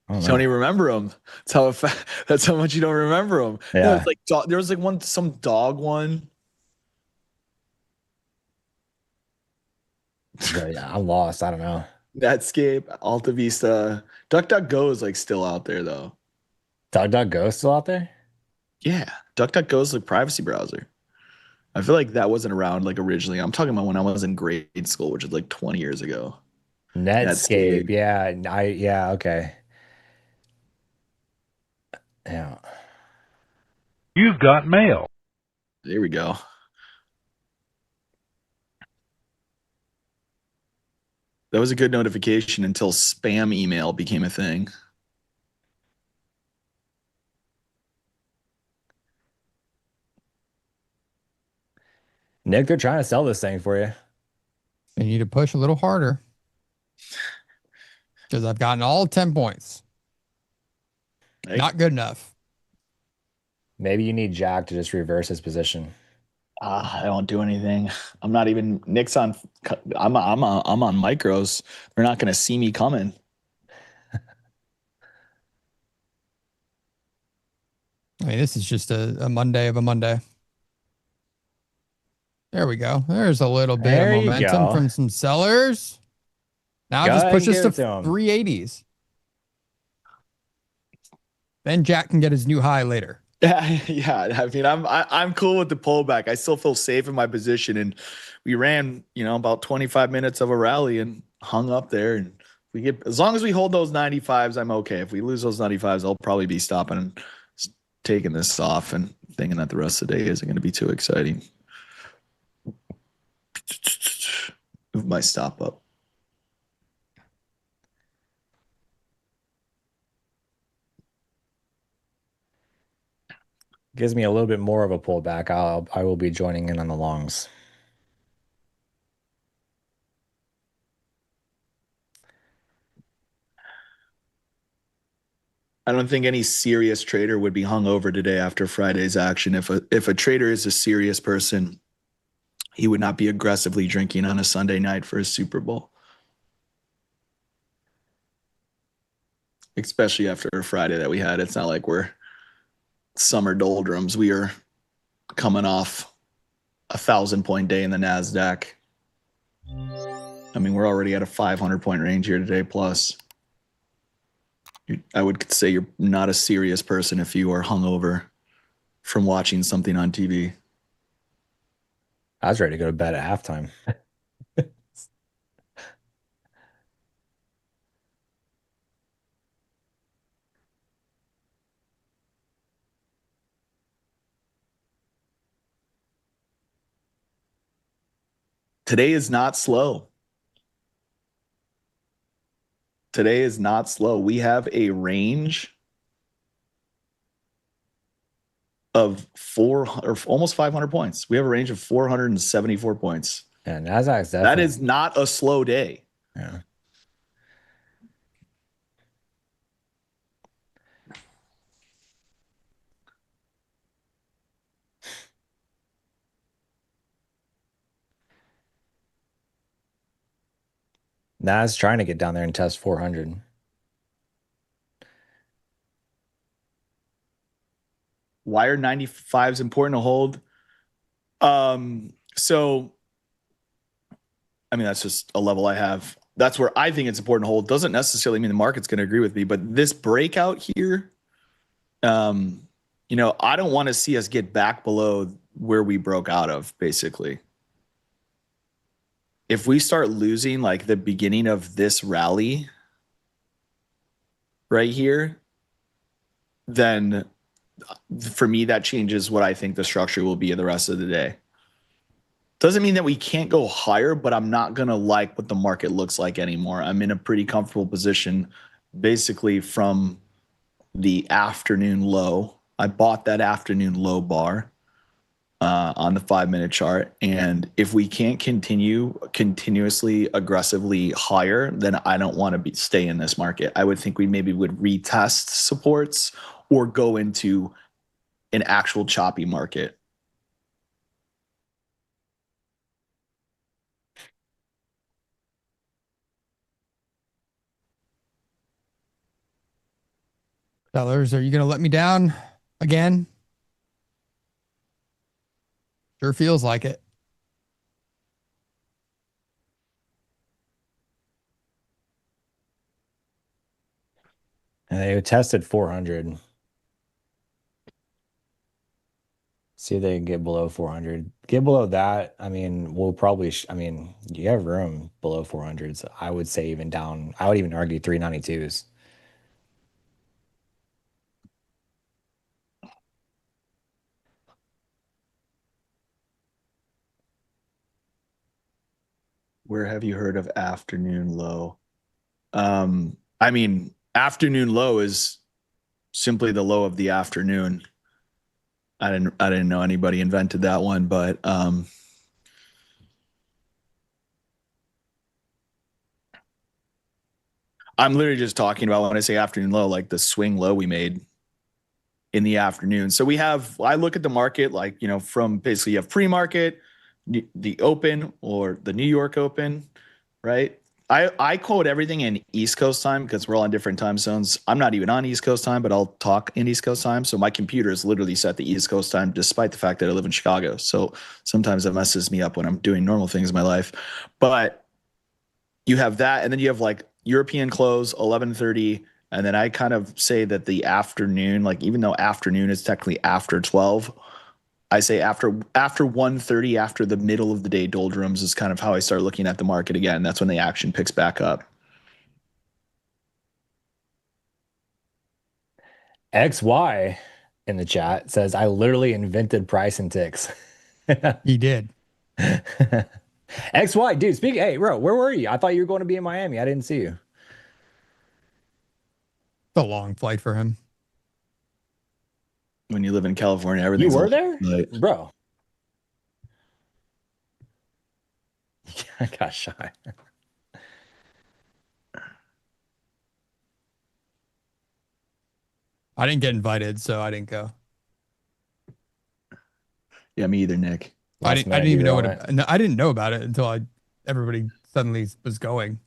You don't even remember them. That's how much you don't remember them. Yeah. No, it's like there was like some dog one. Yeah, I'm lost. I don't know. Netscape, Alta Vista, DuckDuckGo is like still out there though. DuckDuckGo still out there? Yeah, DuckDuckGo is like privacy browser. I feel like that wasn't around like originally. I'm talking about when I was in grade school, which is like 20 years ago. Netscape. Yeah. Yeah. Okay. Yeah. You've got mail. There we go. That was a good notification until spam email became a thing. Nick, they're trying to sell this thing for you. They need to push a little harder. Because I've gotten all 10 points. Hey. Not good enough. Maybe you need Jack to just reverse his position. I don't do anything. I'm not even Nick's on. I'm on micros. They're not going to see me coming. I mean, this is just a Monday of a Monday. There we go. There's a little bit of momentum from some sellers. Now it just pushes to 380s. Then Jack can get his new high later. Yeah. I mean, I'm cool with the pullback. I still feel safe in my position, and we ran, about 25 minutes of a rally and hung up there. And we get as long as we hold those 95s, I'm okay. If we lose those 95s, I'll probably be stopping and taking this off and thinking that the rest of the day isn't going to be too exciting. Move my stop up. Gives me a little bit more of a pullback. I will be joining in on the longs. I don't think any serious trader would be hung over today after Friday's action. If a trader is a serious person, he would not be aggressively drinking on a Sunday night for a Super Bowl. Especially after a Friday that we had. It's not like we're summer doldrums. We are coming off 1,000-point day in the NASDAQ. I mean, we're already at a 500-point range here today plus. I would say you're not a serious person if you are hungover from watching something on TV. I was ready to go to bed at halftime. Today is not slow. Today is not slow. We have a range of almost 500 points. We have a range of 474 points. Yeah, NASDAQ's definitely. That is not a slow day. Yeah. Nas trying to get down there and test 400. Why are 95s important to hold? So, I mean, that's just a level I have. That's where I think it's important to hold. Doesn't necessarily mean the market's going to agree with me, but this breakout here, I don't want to see us get back below where we broke out of, basically. If we start losing like the beginning of this rally right here, then for me, that changes what I think the structure will be the rest of the day. Doesn't mean that we can't go higher, but I'm not going to like what the market looks like anymore. I'm in a pretty comfortable position basically from the afternoon low. I bought that afternoon low bar on the 5-minute chart. And if we can't continue continuously aggressively higher, then I don't want to stay in this market. I would think we maybe would retest supports or go into an actual choppy market. Sellers, are you going to let me down again? Sure feels like it. And they tested 400. See if they can get below 400. Get below that. I mean, we'll probably, you have room below 400s. I would say even down, I would even argue 392s. Where have you heard of afternoon low? I mean, afternoon low is simply the low of the afternoon. I didn't know anybody invented that one, but I'm literally just talking about when I say afternoon low, like the swing low we made in the afternoon. So I look at the market like, from basically you have pre-market, the open or the New York open, right? I quote everything in East Coast time because we're all on different time zones. I'm not even on East Coast time, but I'll talk in East Coast time. So my computer is literally set to East Coast time, despite the fact that I live in Chicago. So sometimes that messes me up when I'm doing normal things in my life. But you have that, and then you have like European close 11:30, and then I kind of say that the afternoon, like even though afternoon is technically after 12, I say after 1:30, after the middle of the day doldrums is kind of how I start looking at the market again. That's when the action picks back up. XY in the chat says, I literally invented price and ticks. He did. XY, dude. Speaking. Hey, bro, where were you? I thought you were going to be in Miami. I didn't see you. It's a long flight for him. When you live in California, everything's You were there, late. bro. I got shy. I didn't get invited, so I didn't go. Yeah, me either, Nick. I didn't even know I didn't know about it until everybody suddenly was going.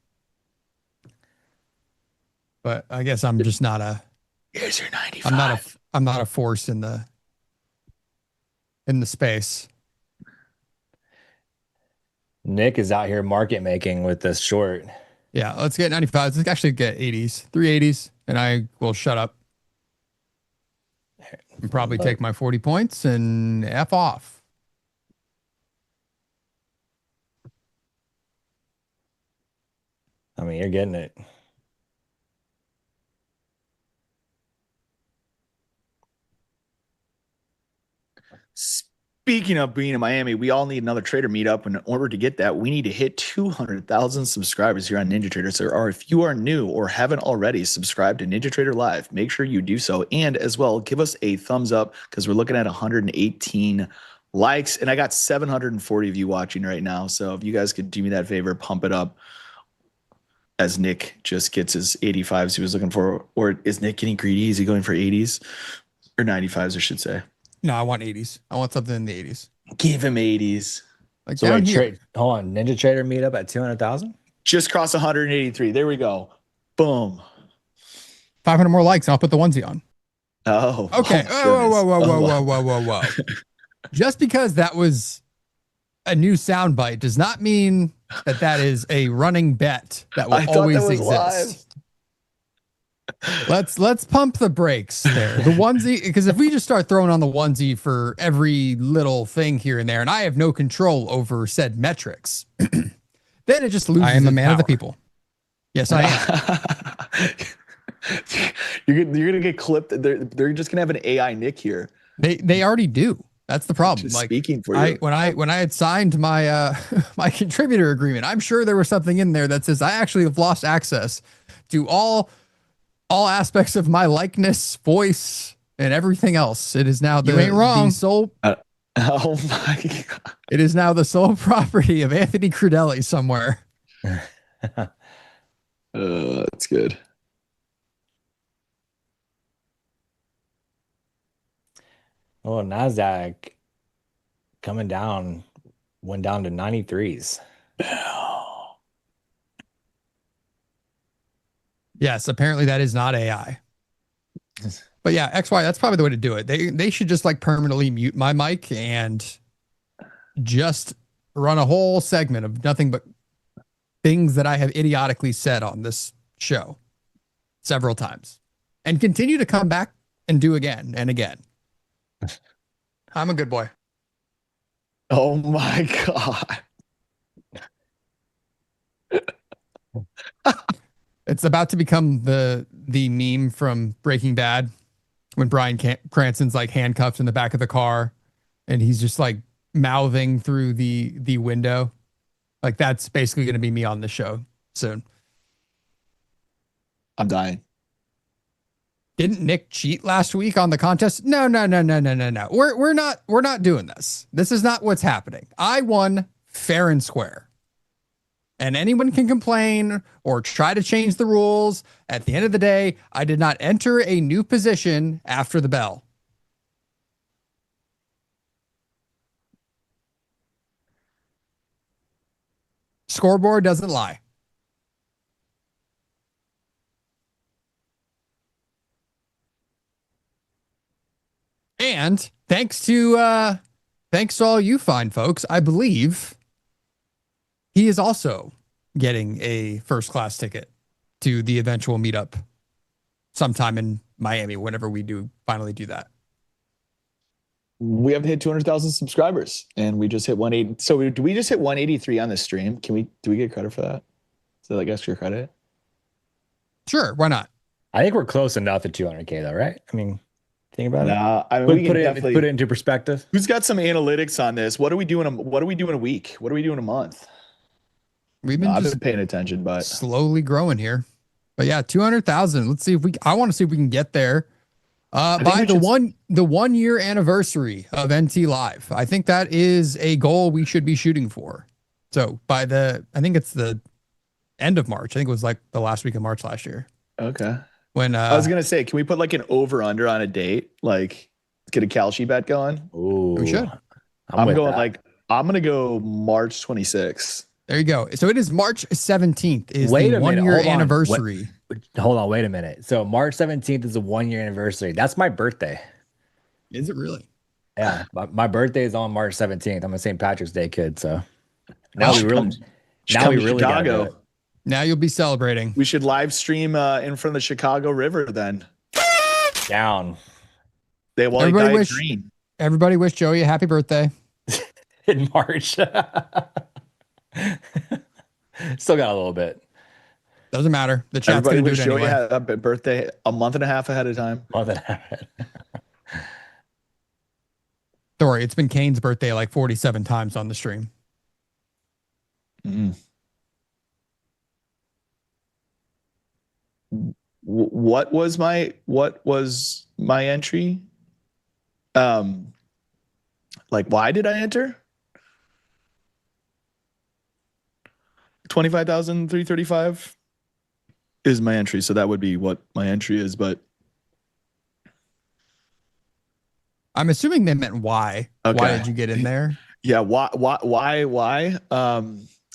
But I guess I'm just not a. Here's your 95. I'm not a force in the space. Nick is out here market making with this short. Yeah, let's get 95s. Let's actually get 80s, 380s, and I will shut up and probably take my 40 points and F off. I mean, you're getting it. Speaking of being in Miami, we all need another trader meetup. And in order to get that, we need to hit 200,000 subscribers here on NinjaTrader. So, if you are new or haven't already subscribed to NinjaTrader Live, make sure you do so. And as well, give us a thumbs up because we're looking at 118 likes. And I got 740 of you watching right now. So if you guys could do me that favor, pump it up as Nick just gets his 85s he was looking for. Or is Nick getting greedy? Is he going for 80s or 95s, I should say? No, I want 80s. I want something in the 80s. Give him 80s. Like So down wait, here. hold on. NinjaTrader meetup at 200,000. Just cross 183. There we go. Boom. 500 more likes, and I'll put the onesie on. Oh. Okay. Whoa. Just because that was a new soundbite does not mean that is a running bet that will always exist. Let's pump the brakes there. The onesie, because if we just start throwing on the onesie for every little thing here and there, and I have no control over said metrics, then it just loses. I am a man of the people. Yes, I am. You're gonna get clipped. They're just gonna have an AI Nick here. They already do. That's the problem. Just like speaking for you. when I had signed my my contributor agreement, I'm sure there was something in there that says I actually have lost access to all aspects of my likeness, voice, and everything else. It is now the sole. Oh my God. It is now the sole property of Anthony Crudele somewhere. That's good. Oh, NASDAQ coming down, went down to 93s. Yes, apparently that is not AI. But yeah, XY, that's probably the way to do it. They should just like permanently mute my mic and just run a whole segment of nothing but things that I have idiotically said on this show several times and continue to come back and do again and again. I'm a good boy. Oh my God. It's about to become the meme from Breaking Bad when Bryan Cranston's like handcuffed in the back of the car and he's just like mouthing through the window. Like that's basically going to be me on the show soon. I'm dying. Didn't Nick cheat last week on the contest? No. We're not doing this. This is not what's happening. I won fair and square. And anyone can complain or try to change the rules. At the end of the day, I did not enter a new position after the bell. Scoreboard doesn't lie. And thanks to all you fine folks, I believe he is also getting a first class ticket to the eventual meetup sometime in Miami, whenever we do finally do that. We haven't hit 200,000 subscribers and we just hit 180. So do we just hit 183 on the stream? Do we get credit for that? Is that like extra credit? Sure. Why not? I think we're close enough at 200K though, right? I mean, think about it. I mean, we can definitely put it into perspective. Who's got some analytics on this? What are we doing? What are we doing a week? What are we doing a month? We've been I've just been paying attention, but slowly growing here. But yeah, 200,000. Let's see if I want to see if we can get there. think By we should the 1 year anniversary of NT Live. I think that is a goal we should be shooting for. So I think it's the end of March. I think it was like the last week of March last year. okay. When I was gonna say, can we put like an over under on a date? Like, get a Kalshi bet going. Ooh, we should. I'm with going that. like I'm gonna go March 26th. There you go. So it is March 17th is Wait the a 1 minute, year hold on. anniversary. Hold on, wait a minute. So March 17th is a 1 year anniversary. That's my birthday. Is it really? Yeah, my birthday is on March 17th. I'm a St. Patrick's Day kid, so now we really gotta do it. Now you'll be celebrating. We should live stream in front of the Chicago River then. Down They want Everybody green. Everybody wish Joey a happy birthday. in March. Still got a little bit. Doesn't matter. The chat's Everybody going to wish do it Joey anyway. had a birthday a month and a half ahead of time. More than that. Don't worry. It's been Kane's birthday like 47 times on the stream. Mm. What was my entry? Like, why did I enter? 25,335 is my entry, so that would be what my entry is. But I'm assuming they meant why. Okay. Why did you get in there? yeah, why?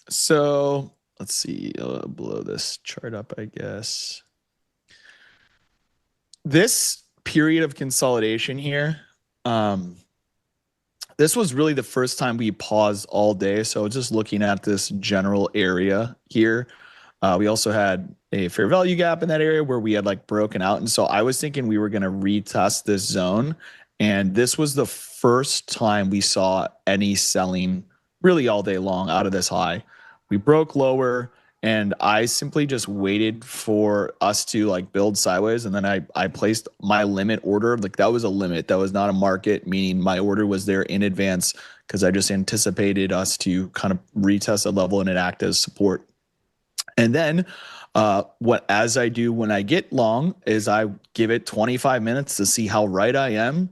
So let's see, blow this chart up, I guess. This period of consolidation here, this was really the first time we paused all day. So just looking at this general area here, we also had a fair value gap in that area where we had like broken out. And so I was thinking we were going to retest this zone. And this was the first time we saw any selling really all day long out of this high. We broke lower, and I simply just waited for us to like build sideways. And then I placed my limit order. Like, that was a limit. That was not a market, meaning my order was there in advance because I just anticipated us to kind of retest a level and it act as support. And then as I do when I get long is I give it 25 minutes to see how right I am.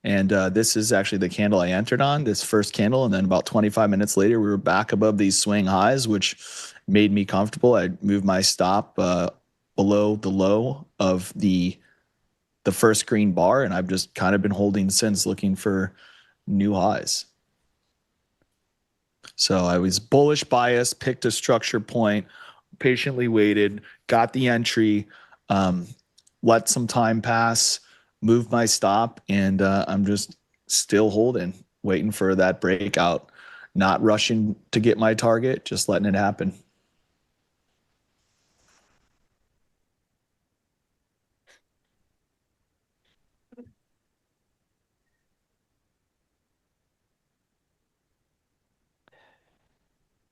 And this is actually the candle I entered on, this first candle. And then about 25 minutes later, we were back above these swing highs, which made me comfortable. I moved my stop below the low of the first green bar. And I've just kind of been holding since, looking for new highs. So I was bullish bias, picked a structure point, patiently waited, got the entry, let some time pass, moved my stop, and I'm just still holding, waiting for that breakout, not rushing to get my target, just letting it happen.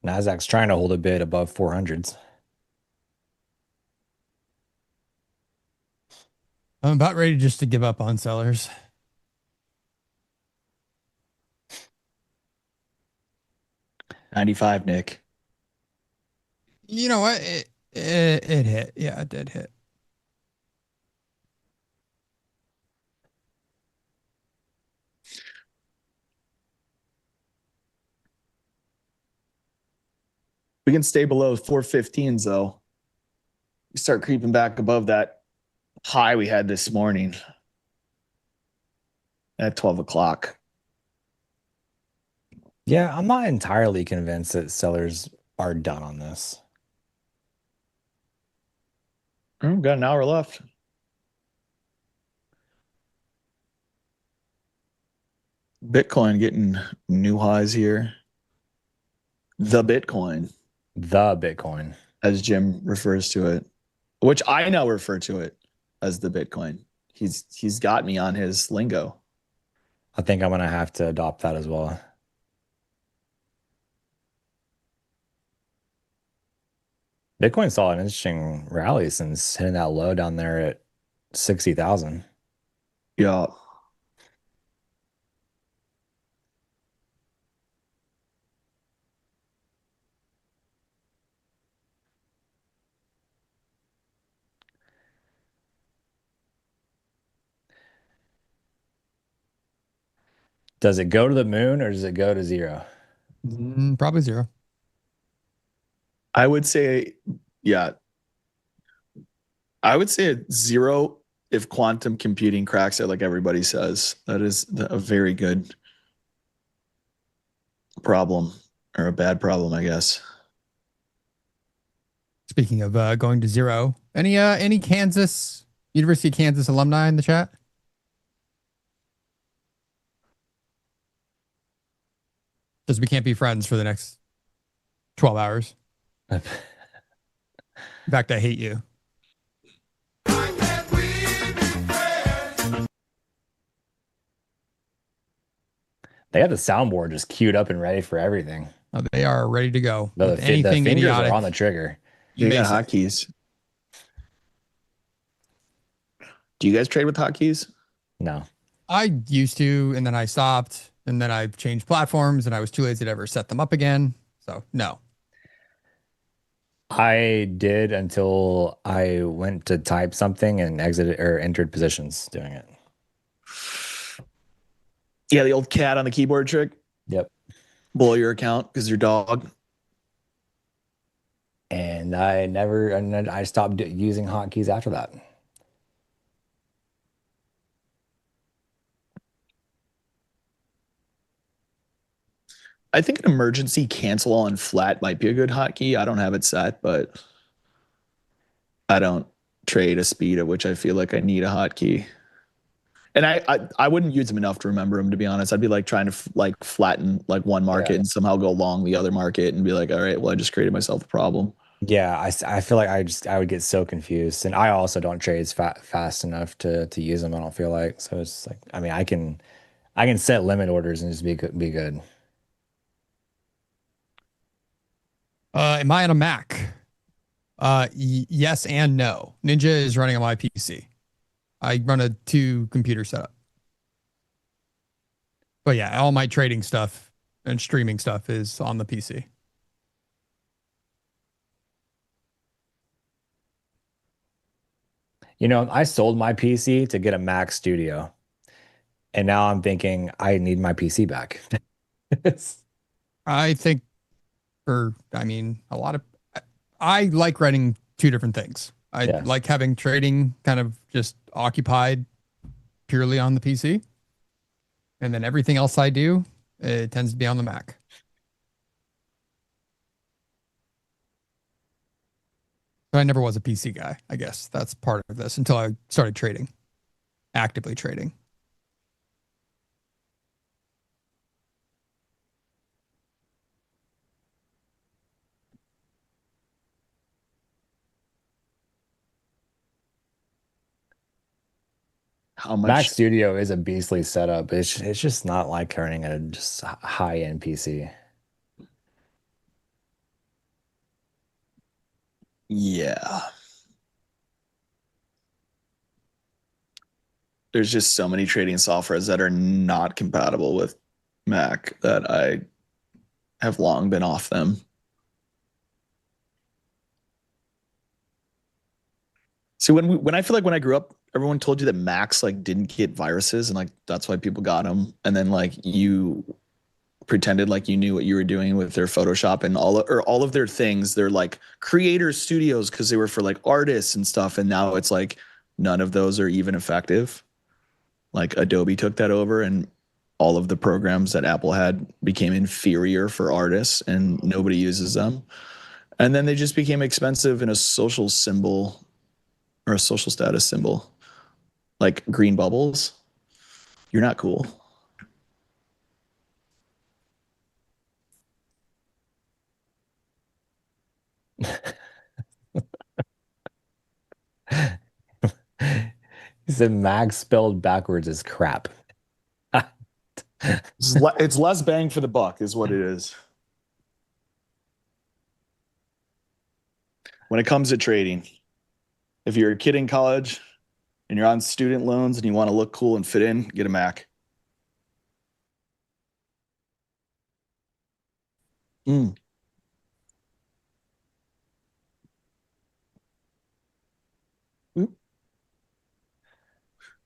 Nasdaq's trying to hold a bit above 400s. I'm about ready just to give up on sellers. $95, Nick. You know what? It hit. Yeah, it did hit. We can stay below 415s though. We start creeping back above that high we had this morning at 12 o'clock. Yeah, I'm not entirely convinced that sellers are done on this. We've got an hour left. Bitcoin getting new highs here. The Bitcoin, as Jim refers to it, which I now refer to it as the Bitcoin. He's got me on his lingo. I think I'm gonna have to adopt that as well. Bitcoin saw an interesting rally since hitting that low down there at 60,000. Yeah. Does it go to the moon or does it go to zero? Probably zero. I would say, yeah. I would say a zero if quantum computing cracks it like everybody says. That is a very good problem, or a bad problem, I guess. Speaking of going to zero, any Kansas, University of Kansas alumni in the chat? Because we can't be friends for the next 12 hours. In fact, I hate you. They have the soundboard just queued up and ready for everything. Oh, they are ready to go. The, with the anything fingers idiotic. are on the trigger. You You may got say. hotkeys. Do you guys trade with hotkeys? No. I used to, and then I stopped, and then I've changed platforms, and I was too lazy to ever set them up again. So no. I did until I went to type something and exited or entered positions doing it. Yeah, the old cat on the keyboard trick. Yep. Blow your account because your dog. And I stopped using hotkeys after that. I think an emergency cancel on flat might be a good hotkey. I don't have it set, but I don't trade a speed at which I feel like I need a hotkey. And I wouldn't use them enough to remember them, to be honest. I'd be like trying to like flatten like one market and somehow go long the other market and be like, all right, well, I just created myself a problem. Yeah, I feel like I would get so confused, and I also don't trade fast enough to use them. I don't feel like, so it's like, I mean, I can set limit orders and just be good. Am I on a Mac? Yes and no. Ninja is running on my PC. I run a 2-computer setup. But yeah, all my trading stuff and streaming stuff is on the PC. You know, I sold my PC to get a Mac Studio, and now I'm thinking I need my PC back. I think I like running 2 different things. I like having trading kind of just occupied purely on the PC. And then everything else I do, it tends to be on the Mac. But I never was a PC guy, I guess. That's part of this until I started trading, actively trading. How much? Mac Studio is a beastly setup. It's just not like running a just high-end PC. Yeah. There's just so many trading softwares that are not compatible with Mac that I have long been off them. So when I feel like when I grew up, everyone told you that Macs like didn't get viruses and like that's why people got them, and then like you pretended like you knew what you were doing with their Photoshop and all of their things. They're like creator studios because they were for like artists and stuff, and now it's like none of those are even effective. Like Adobe took that over, and all of the programs that Apple had became inferior for artists, and nobody uses them. And then they just became expensive in a social symbol or a social status symbol, like green bubbles. You're not cool. He said Mac spelled backwards is crap. It's less bang for the buck is what it is. When it comes to trading, if you're a kid in college and you're on student loans and you want to look cool and fit in, get a Mac.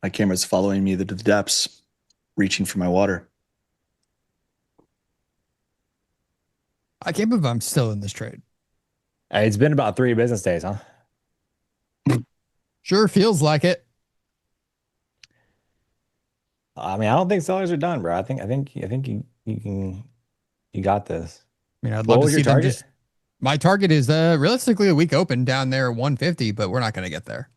My camera's following me to the depths, reaching for my water. I can't believe I'm still in this trade. It's been about 3 business days, huh? Sure feels like it. I mean, I don't think sellers are done, bro. I think you got this. I mean, I'd What love to was your see them target? just. My target is realistically a week open down there at 150, but we're not going to get there.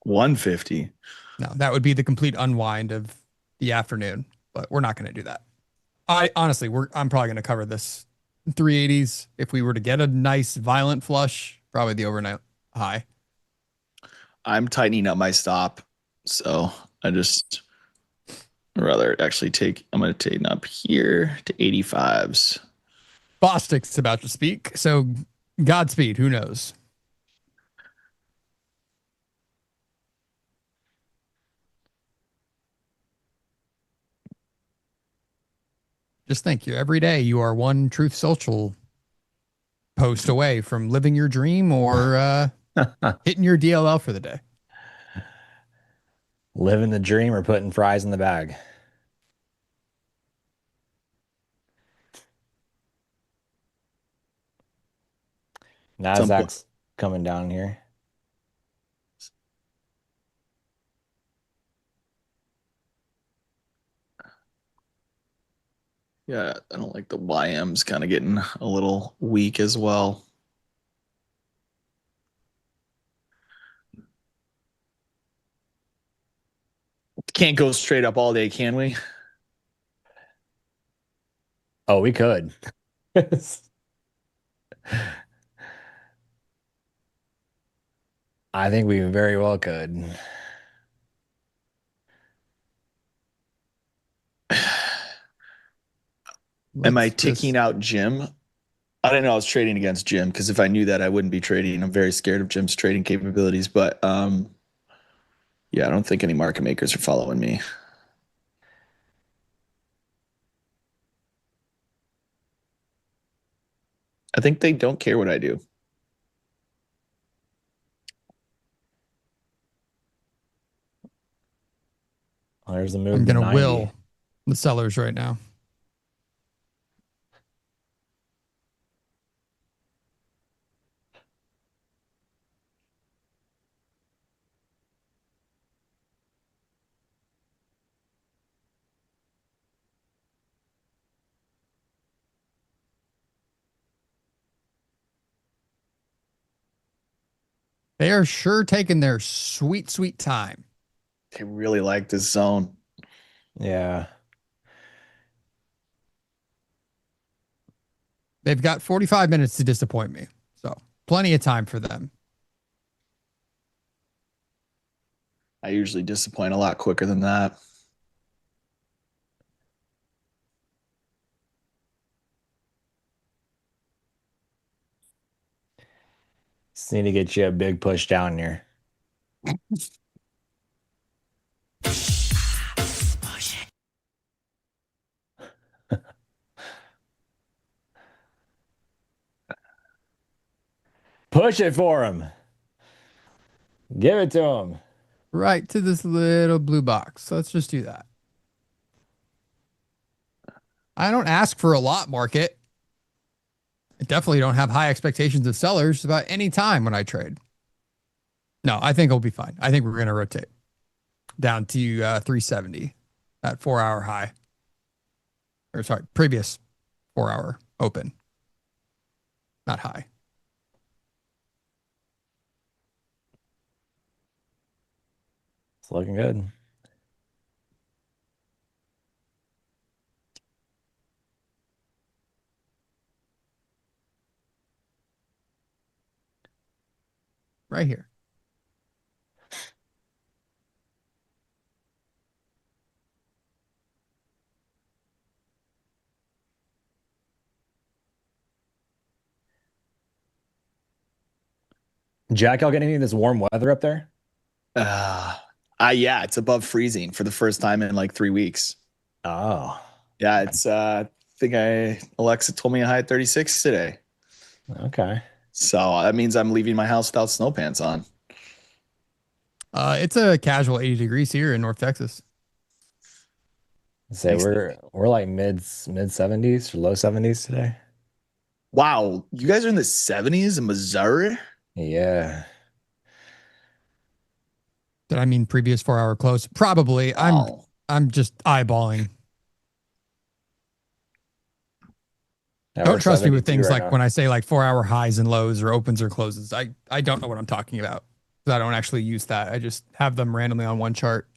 150. No, that would be the complete unwind of the afternoon, but we're not going to do that. I honestly, I'm probably going to cover this 380s. If we were to get a nice violent flush, probably the overnight high. I'm tightening up my stop, so I just rather actually I'm going to tighten up here to 85s. Bostic's about to speak, so Godspeed. Who knows? Just think, you every day you are one Truth Social post away from living your dream or hitting your DLL for the day. Living the dream or putting fries in the bag. Nasdaq's coming down here. Yeah, I don't like the YM's kind of getting a little weak as well. Can't go straight up all day, can we? Oh, we could. I think we very well could. Am I ticking out Jim? I didn't know I was trading against Jim, because if I knew that, I wouldn't be trading. I'm very scared of Jim's trading capabilities, but yeah, I don't think any market makers are following me. I think they don't care what I do. Oh, there's a move. I'm going to 90. will the sellers right now. They are sure taking their sweet, sweet time. They really like this zone. Yeah. They've got 45 minutes to disappoint me. So plenty of time for them. I usually disappoint a lot quicker than that. Just need to get you a big push down here. Push it for him. Give it to him. Right to this little blue box. So let's just do that. I don't ask for a lot, market. I definitely don't have high expectations of sellers about any time when I trade. No, I think it'll be fine. I think we're going to rotate down to 370, that 4-hour high. Or sorry, previous 4-hour open. Not high. It's looking good. Right here. Jack, y'all get any of this warm weather up there? Yeah, it's above freezing for the first time in like 3 weeks. Oh. Yeah, it's I think Alexa told me a high at 36 today. Okay. So that means I'm leaving my house without snow pants on. It's a casual 80 degrees here in North Texas. Say we're like mid 70s or low 70s today. Wow, you guys are in the 70s in Missouri? Yeah. Did I mean previous 4-hour close? Probably. Wow. I'm just eyeballing. Yeah, Don't we're trust me with 72 things right like now. when I say like 4-hour highs and lows or opens or closes. I don't know what I'm talking about because I don't actually use that. I just have them randomly on one chart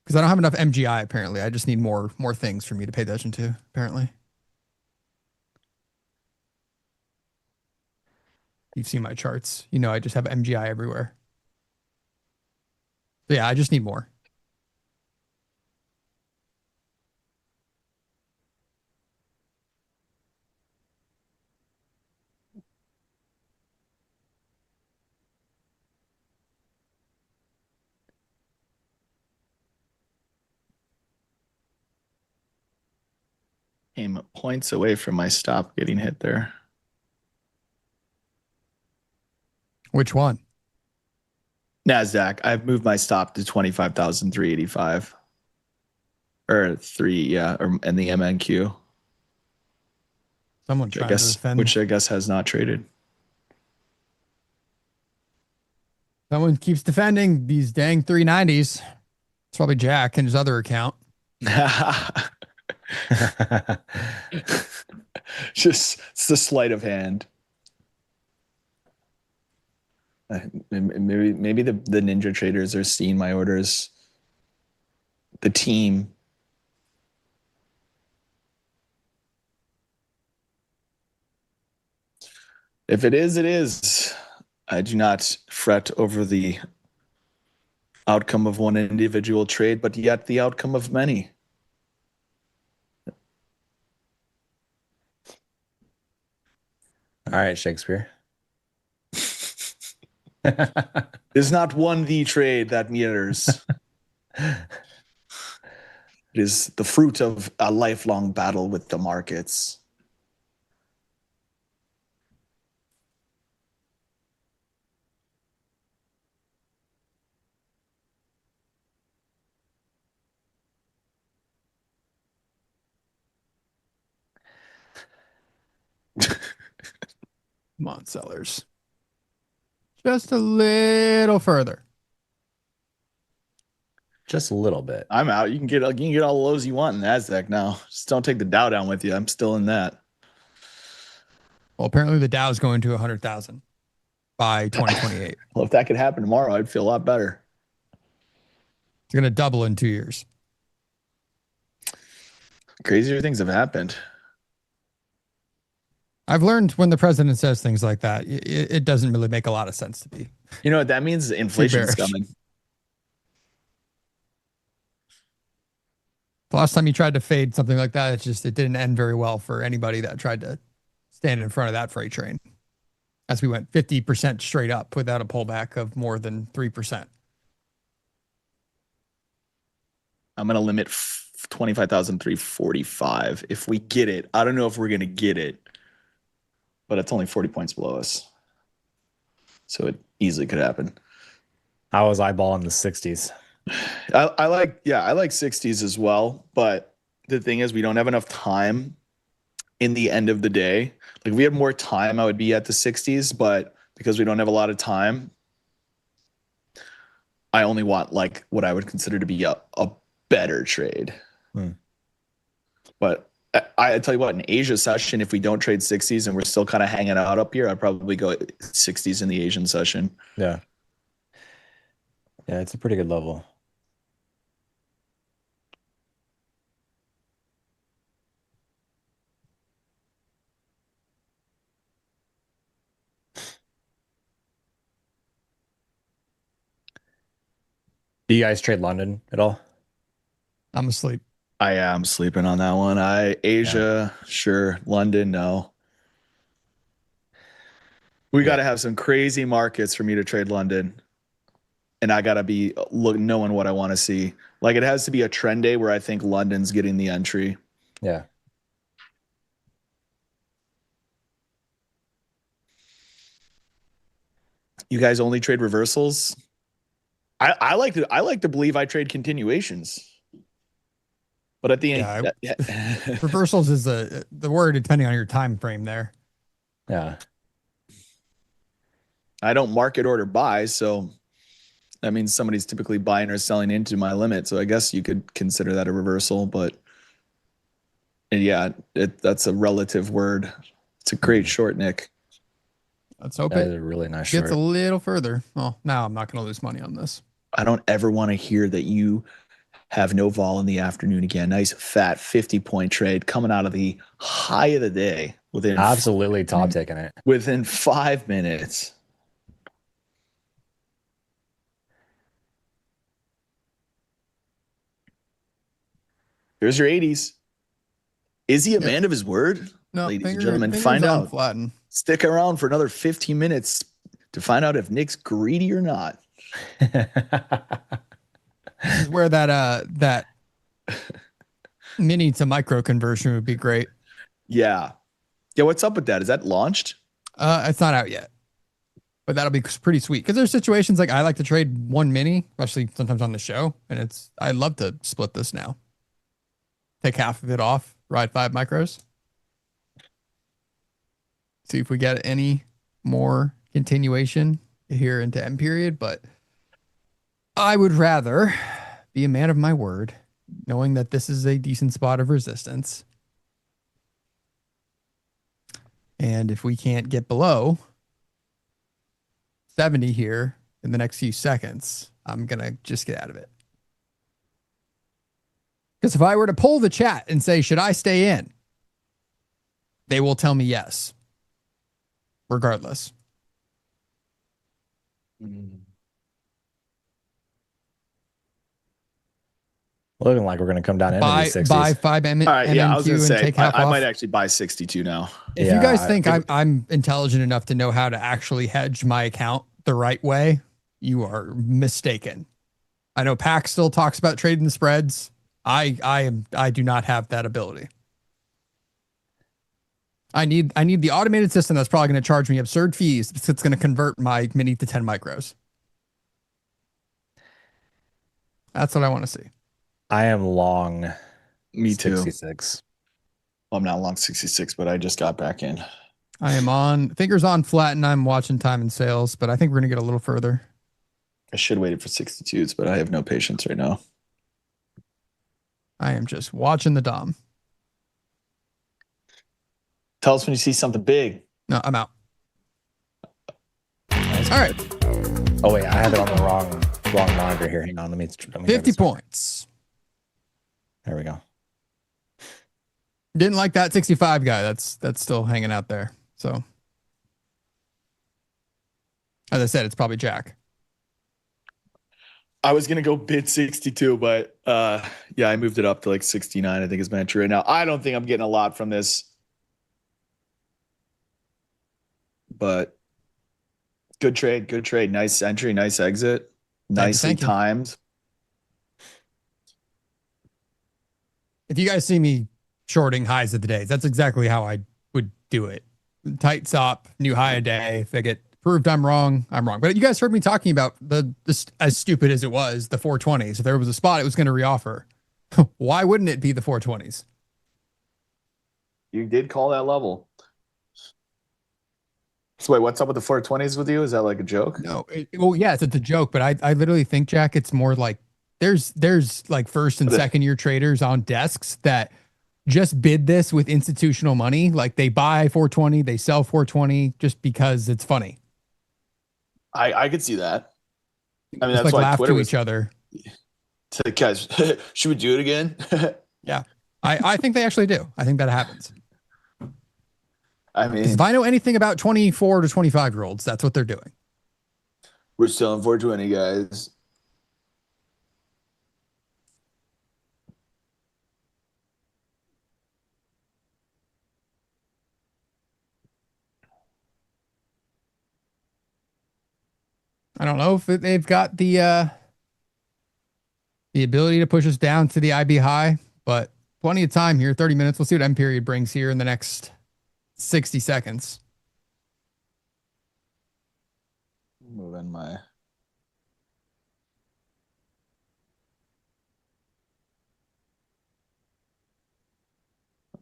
because I don't have enough MGI apparently. I just need more things for me to pay attention to apparently. You've seen my charts. You know I just have MGI everywhere. So yeah, I just need more. Came points away from my stop getting hit there. Which one? NASDAQ. I've moved my stop to 25,385. Or 3, yeah, and the MNQ. Someone trying to defend. Which I guess has not traded. Someone keeps defending these dang 390s. It's probably Jack and his other account. Just it's the sleight of hand. Maybe the ninja traders are seeing my orders. The team. If it is, it is. I do not fret over the outcome of one individual trade, but yet the outcome of many. All right, Shakespeare. Is not one the trade that matters. It is the fruit of a lifelong battle with the markets. Come on, sellers. Just a little further. Just a little bit. I'm out. You can get all the lows you want in NASDAQ now. Just don't take the Dow down with you. I'm still in that. Well, apparently the Dow's going to 100,000 by 2028. Well, if that could happen tomorrow, I'd feel a lot better. It's going to double in 2 years. Crazier things have happened. I've learned when the president says things like that, it doesn't really make a lot of sense to me. You know what that means? Inflation's coming. The last time you tried to fade something like that, it didn't end very well for anybody that tried to stand in front of that freight train. As we went 50% straight up without a pullback of more than 3%. I'm going to limit 25,345. If we get it, I don't know if we're going to get it, but it's only 40 points below us. So it easily could happen. I was eyeballing the 60s. I like 60s as well, but the thing is we don't have enough time in the end of the day. Like if we had more time, I would be at the 60s, but because we don't have a lot of time, I only want like what I would consider to be a better trade. But I tell you what, in Asia session, if we don't trade 60s and we're still kind of hanging out up here, I'd probably go 60s in the Asian session. Yeah. Yeah, it's a pretty good level. Do you guys trade London at all? I'm asleep. I am sleeping on that one. Asia, sure. London, no. We got to have some crazy markets for me to trade London. And I got to be knowing what I want to see. Like it has to be a trend day where I think London's getting the entry. Yeah. You guys only trade reversals? I like to believe I trade continuations. But at the end, reversals is the word depending on your time frame there. Yeah. I don't market order buy, so that means somebody's typically buying or selling into my limit. So I guess you could consider that a reversal, but yeah, that's a relative word. It's a great short, Nick. Let's hope That it is a really nice gets short. a little further. Well, now I'm not going to lose money on this. I don't ever want to hear that you have no vol in the afternoon again. Nice fat 50-point trade coming out of the high of the day within Absolutely top taking it. within 5 minutes. Here's your 80s. Is he a man of his word? No, Ladies and gentlemen, fingers find on out. flatten. Stick around for another 15 minutes to find out if Nick's greedy or not. This is where that mini to micro conversion would be great. Yeah. Yeah, what's up with that? Is that launched? It's not out yet, but that'll be pretty sweet. Because there's situations like I like to trade one mini, especially sometimes on the show, and I love to split this now. Take half of it off, ride 5 micros. See if we get any more continuation here into M period, but I would rather be a man of my word, knowing that this is a decent spot of resistance. And if we can't get below 70 here in the next few seconds, I'm going to just get out of it. Because if I were to poll the chat and say, should I stay in? They will tell me yes, regardless. Looking like we're going to come down into the 60s. Buy 5 All right, yeah, I was going to MNQ and say, take half I off. might actually buy 62 now. If you guys think I'm intelligent enough to know how to actually hedge my account the right way, you are mistaken. I know Pac still talks about trading the spreads. I do not have that ability. I need the automated system that's probably going to charge me absurd fees. It's going to convert my mini to 10 micros. That's what I want to see. I am long. Me too. 66. Well, I'm not long 66, but I just got back in. I am on fingers on flat, and I'm watching time and sales, but I think we're going to get a little further. I should have waited for 62s, but I have no patience right now. I am just watching the Dom. Tell us when you see something big. No, I'm out. All right. Oh wait, I have it on the wrong monitor here. Hang on, let me 50 points. There we go. Didn't like that 65 guy. That's still hanging out there. So, as I said, it's probably Jack. I was gonna go bid 62, but yeah, I moved it up to like 69. I think is my entry right now. I don't think I'm getting a lot from this, but good trade, good trade. Nice entry, nice exit, nicely timed. If you guys see me shorting highs of the days, that's exactly how I would do it. Tight stop, new high a day. If I get proved I'm wrong, I'm wrong. But you guys heard me talking about this, as stupid as it was, the 420s. If there was a spot it was going to reoffer, why wouldn't it be the 420s? You did call that level. So wait, what's up with the 420s with you? Is that like a joke? No. Well, yes, it's a joke, but I literally think, Jack, it's more like there's like first and second year traders on desks that just bid this with institutional money. Like they buy 420, they sell 420 just because it's funny. I could see that. I mean, just that's like why laugh Twitter to was each other. To guys, should we do it again? Yeah, I think they actually do. I think that happens. I mean, if I know anything about 24 to 25-year-olds, that's what they're doing. We're selling 420, guys. I don't know if they've got the ability to push us down to the IB high, but plenty of time here, 30 minutes. We'll see what M period brings here in the next 60 seconds. Move in my...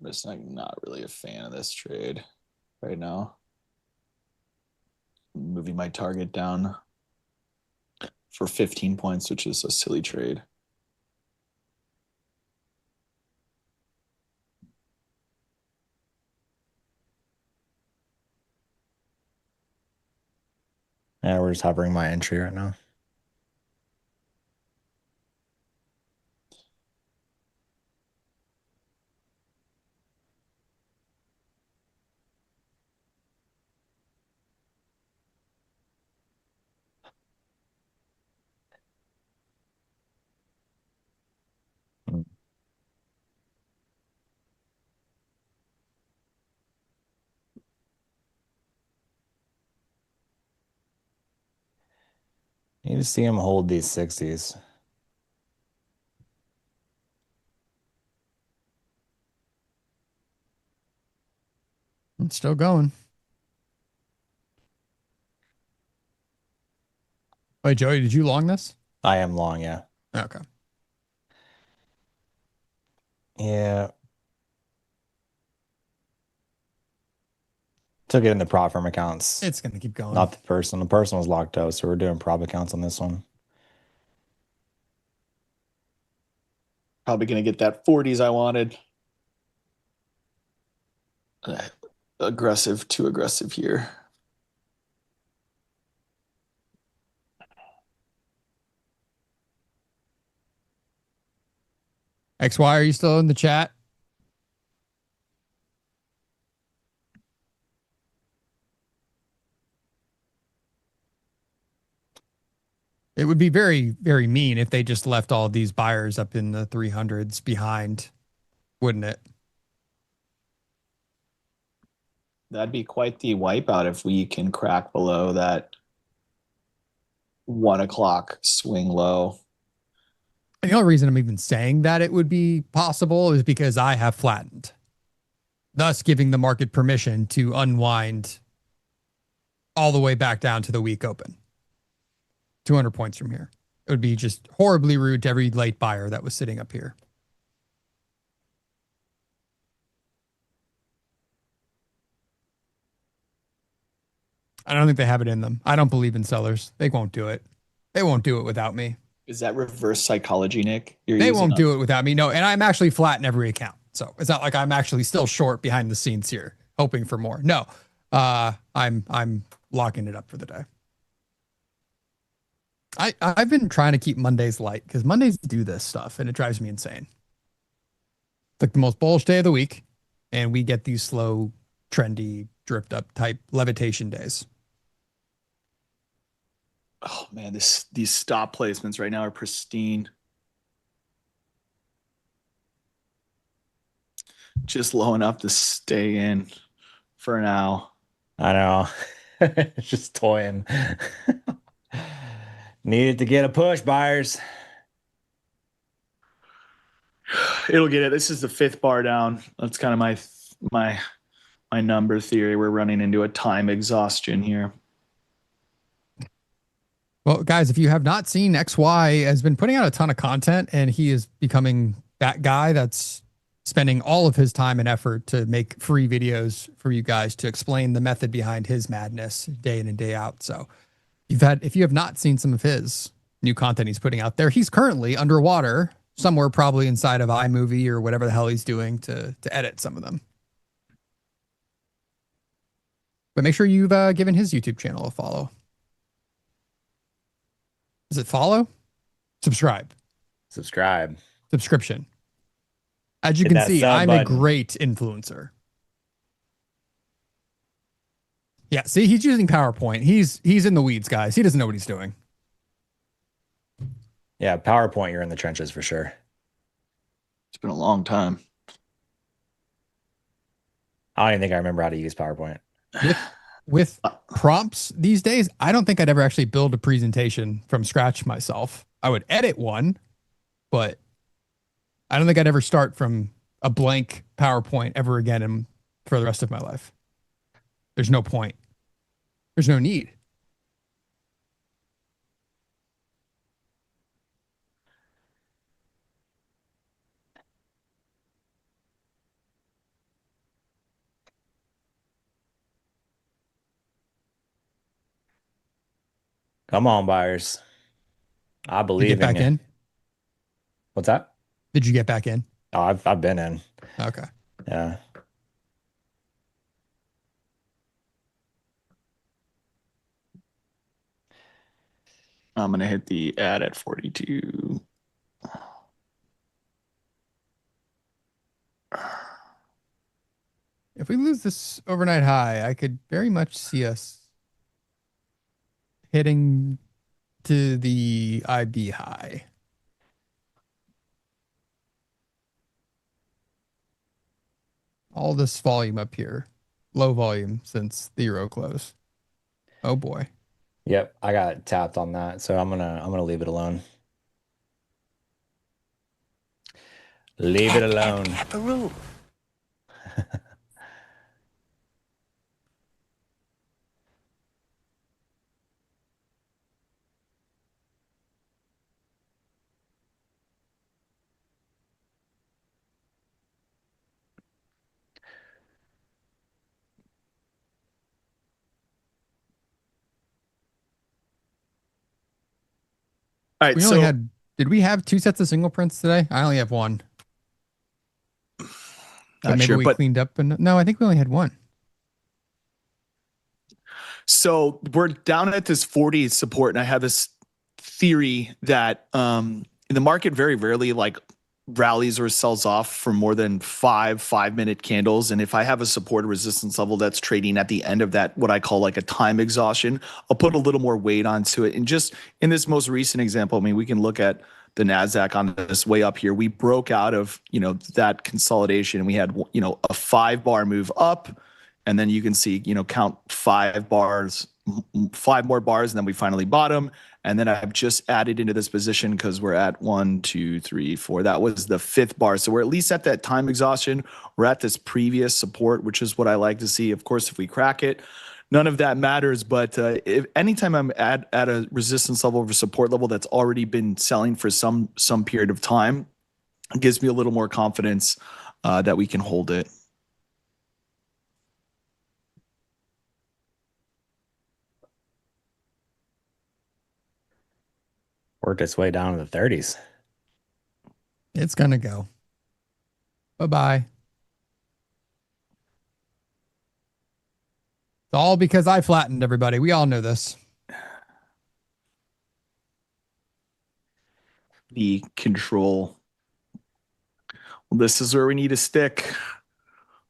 just like not really a fan of this trade right now. Moving my target down for 15 points, which is a silly trade. Yeah, we're just hovering my entry right now. You need to see him hold these 60s. It's still going. Wait, Joey, did you long this? I am long, yeah. Okay. Yeah. Took it in the prop firm accounts. It's going to keep going. Not the personal. The personal was locked out, so we're doing prop accounts on this one. Probably going to get that 40s I wanted. Aggressive, too aggressive here. XY, are you still in the chat? It would be very, very mean if they just left all these buyers up in the 300s behind, wouldn't it? That'd be quite the wipeout if we can crack below that 1 o'clock swing low. And the only reason I'm even saying that it would be possible is because I have flattened, thus giving the market permission to unwind all the way back down to the week open. 200 points from here. It would be just horribly rude to every late buyer that was sitting up here. I don't think they have it in them. I don't believe in sellers. They won't do it. They won't do it without me. Is that reverse psychology, Nick? They won't do it without me. No, and I'm actually flat in every account. So it's not like I'm actually still short behind the scenes here, hoping for more. No, I'm locking it up for the day. I've been trying to keep Mondays light because Mondays do this stuff and it drives me insane. It's like the most bullish day of the week, and we get these slow, trendy, dripped up type levitation days. Oh man, these stop placements right now are pristine. Just low enough to stay in for now. I know. Just toying. Needed to get a push, buyers. It'll get it. This is the 5th bar down. That's kind of my number theory. We're running into a time exhaustion here. Well, guys, if you have not seen, XY has been putting out a ton of content, and he is becoming that guy that's spending all of his time and effort to make free videos for you guys to explain the method behind his madness day in and day out. So if you have not seen some of his new content he's putting out there, he's currently underwater somewhere, probably inside of iMovie or whatever the hell he's doing to edit some of them. But make sure you've given his YouTube channel a follow. Is it follow? Subscribe. Subscription. As you can see, I'm a great influencer. Yeah, see, he's using PowerPoint. He's in the weeds, guys. He doesn't know what he's doing. Yeah, PowerPoint, you're in the trenches for sure. It's been a long time. I don't even think I remember how to use PowerPoint. With prompts these days, I don't think I'd ever actually build a presentation from scratch myself. I would edit one, but I don't think I'd ever start from a blank PowerPoint ever again for the rest of my life. There's no point. There's no need. Come on, buyers. I Did you believe get back in? What's that? Did you get back in? Oh, I've been in. Okay. Yeah. I'm gonna hit the ad at 42. If we lose this overnight high, I could very much see us hitting to the IB high. All this volume up here, low volume since the euro close. Oh boy. Yep, I got tapped on that, so I'm gonna leave it alone. Leave it alone. Pepperoo. All right, We only had, did we have 2 sets of single prints today? I only have 1. But not maybe sure, we but cleaned up. And no, I think we only had 1. so we're down at this 40 support, and I have this theory that the market very rarely like rallies or sells off for more than 5-minute candles. And if I have a support or resistance level that's trading at the end of that, what I call like a time exhaustion, I'll put a little more weight onto it. And just in this most recent example, I mean, we can look at the NASDAQ on this way up here. We broke out of, that consolidation, and we had, a 5-bar move up. And then you can see, count 5 bars, 5 more bars, and then we finally bottom. And then I've just added into this position because we're at 1, 2, 3, 4. That was the 5th bar. So we're at least at that time exhaustion. We're at this previous support, which is what I like to see. Of course, if we crack it, none of that matters. But if anytime I'm at a resistance level or support level that's already been selling for some period of time, it gives me a little more confidence that we can hold it. Worked its way down to the 30s. It's going to go. Bye-bye. It's all because I flattened everybody. We all know this. The control. Well, this is where we need to stick.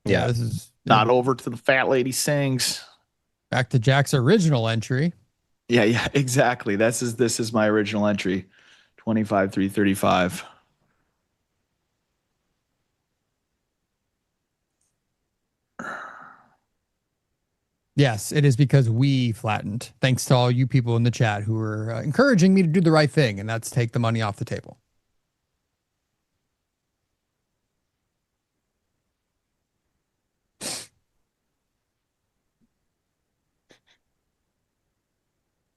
Yeah, this is not over to the fat lady sings. Back to Jack's original entry. Yeah, exactly. This is my original entry. 25,335. Yes, it is because we flattened. Thanks to all you people in the chat who are encouraging me to do the right thing, and that's take the money off the table.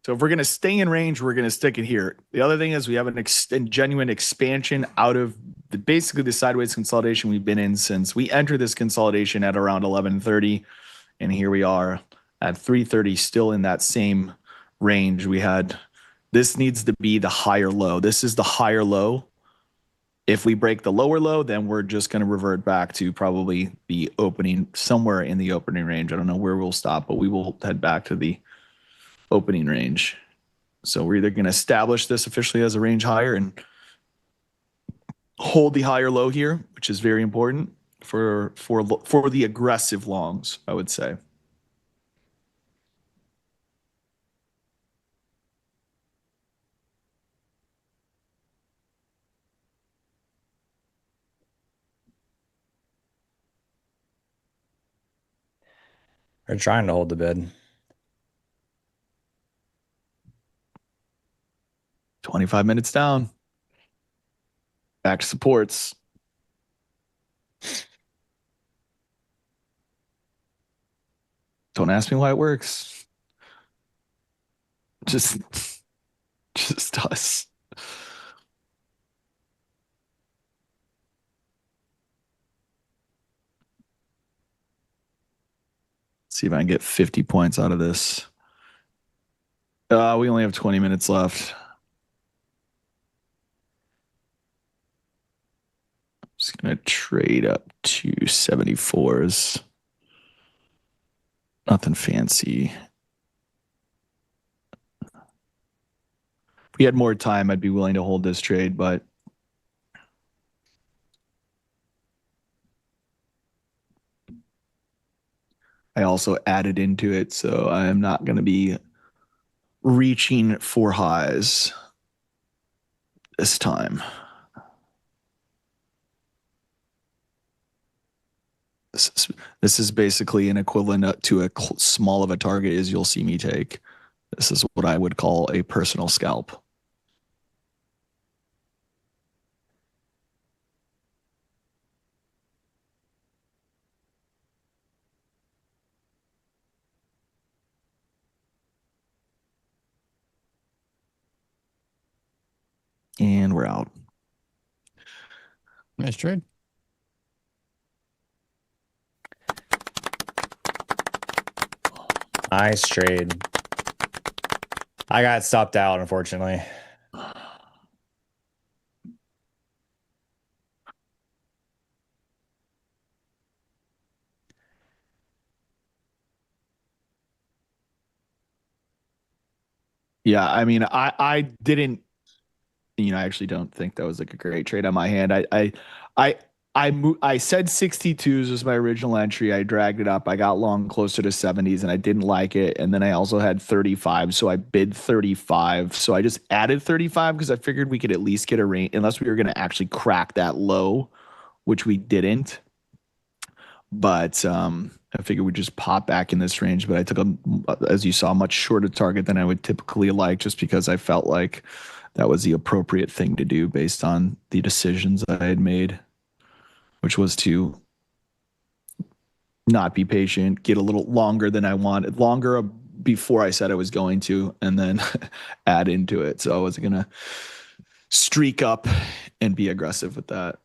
So if we're going to stay in range, we're going to stick it here. The other thing is we have a genuine expansion out of basically the sideways consolidation we've been in since we entered this consolidation at around 11:30. And here we are at 3:30, still in that same range. This needs to be the higher low. This is the higher low. If we break the lower low, then we're just going to revert back to probably the opening, somewhere in the opening range. I don't know where we'll stop, but we will head back to the opening range. So we're either going to establish this officially as a range higher and hold the higher low here, which is very important for the aggressive longs, I would say. They're trying to hold the bid. 25 minutes down. Back to supports. Don't ask me why it works. Just does. See if I can get 50 points out of this. We only have 20 minutes left. Just gonna trade up to 74s. Nothing fancy. If we had more time, I'd be willing to hold this trade, but I also added into it, so I'm not going to be reaching for highs this time. This is basically an equivalent to a small of a target as you'll see me take. This is what I would call a personal scalp. And we're out. Nice trade. Nice trade. I got stopped out, unfortunately. Yeah, I mean, I didn't, I actually don't think that was like a great trade on my hand. I said 62s was my original entry. I dragged it up. I got long closer to 70s and I didn't like it. And then I also had 35. So I bid 35. So I just added 35 because I figured we could at least get a range unless we were going to actually crack that low, which we didn't. But I figured we'd just pop back in this range. But I took as you saw, a much shorter target than I would typically like, just because I felt like that was the appropriate thing to do based on the decisions I had made, which was to not be patient, get a little longer than I wanted, longer before I said I was going to, and then add into it. So I wasn't going to streak up and be aggressive with that.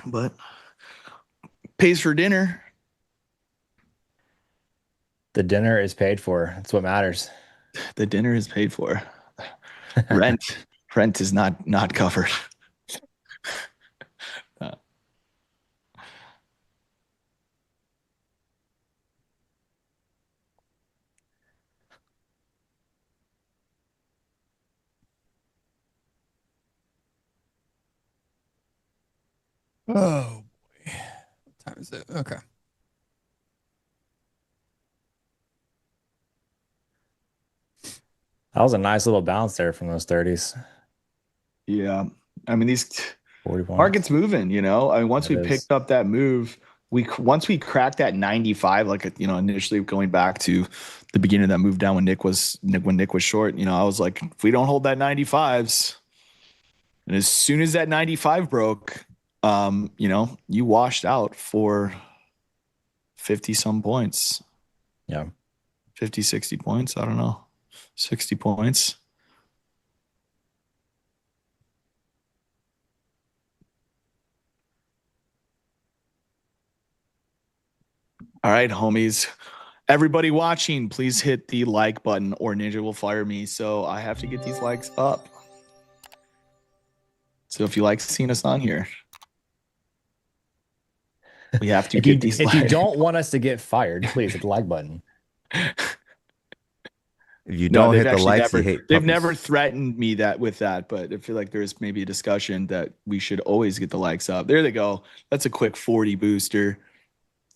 But pays for dinner. The dinner is paid for. That's what matters. The dinner is paid for. Rent is not covered. Oh boy. What time is it? Okay. That was a nice little bounce there from those 30s. Yeah. I mean, these 40 points. market's moving, I mean, once It we is. picked up that move, once we cracked that 95, like, initially going back to the beginning of that move down when Nick was short, I was like, if we don't hold that 95s, and as soon as that 95 broke, you washed out for 50 some points. Yeah. 50, 60 points. I don't know. 60 points. All right, homies. Everybody watching, please hit the like button or Ninja will fire me. So I have to get these likes up. So if you like seeing us on here, we have to get these likes. If you don't want us to get fired, please hit the like button. If you don't hit the likes, they've puppies. never threatened me with that, but I feel like there's maybe a discussion that we should always get the likes up. There they go. That's a quick 40 booster.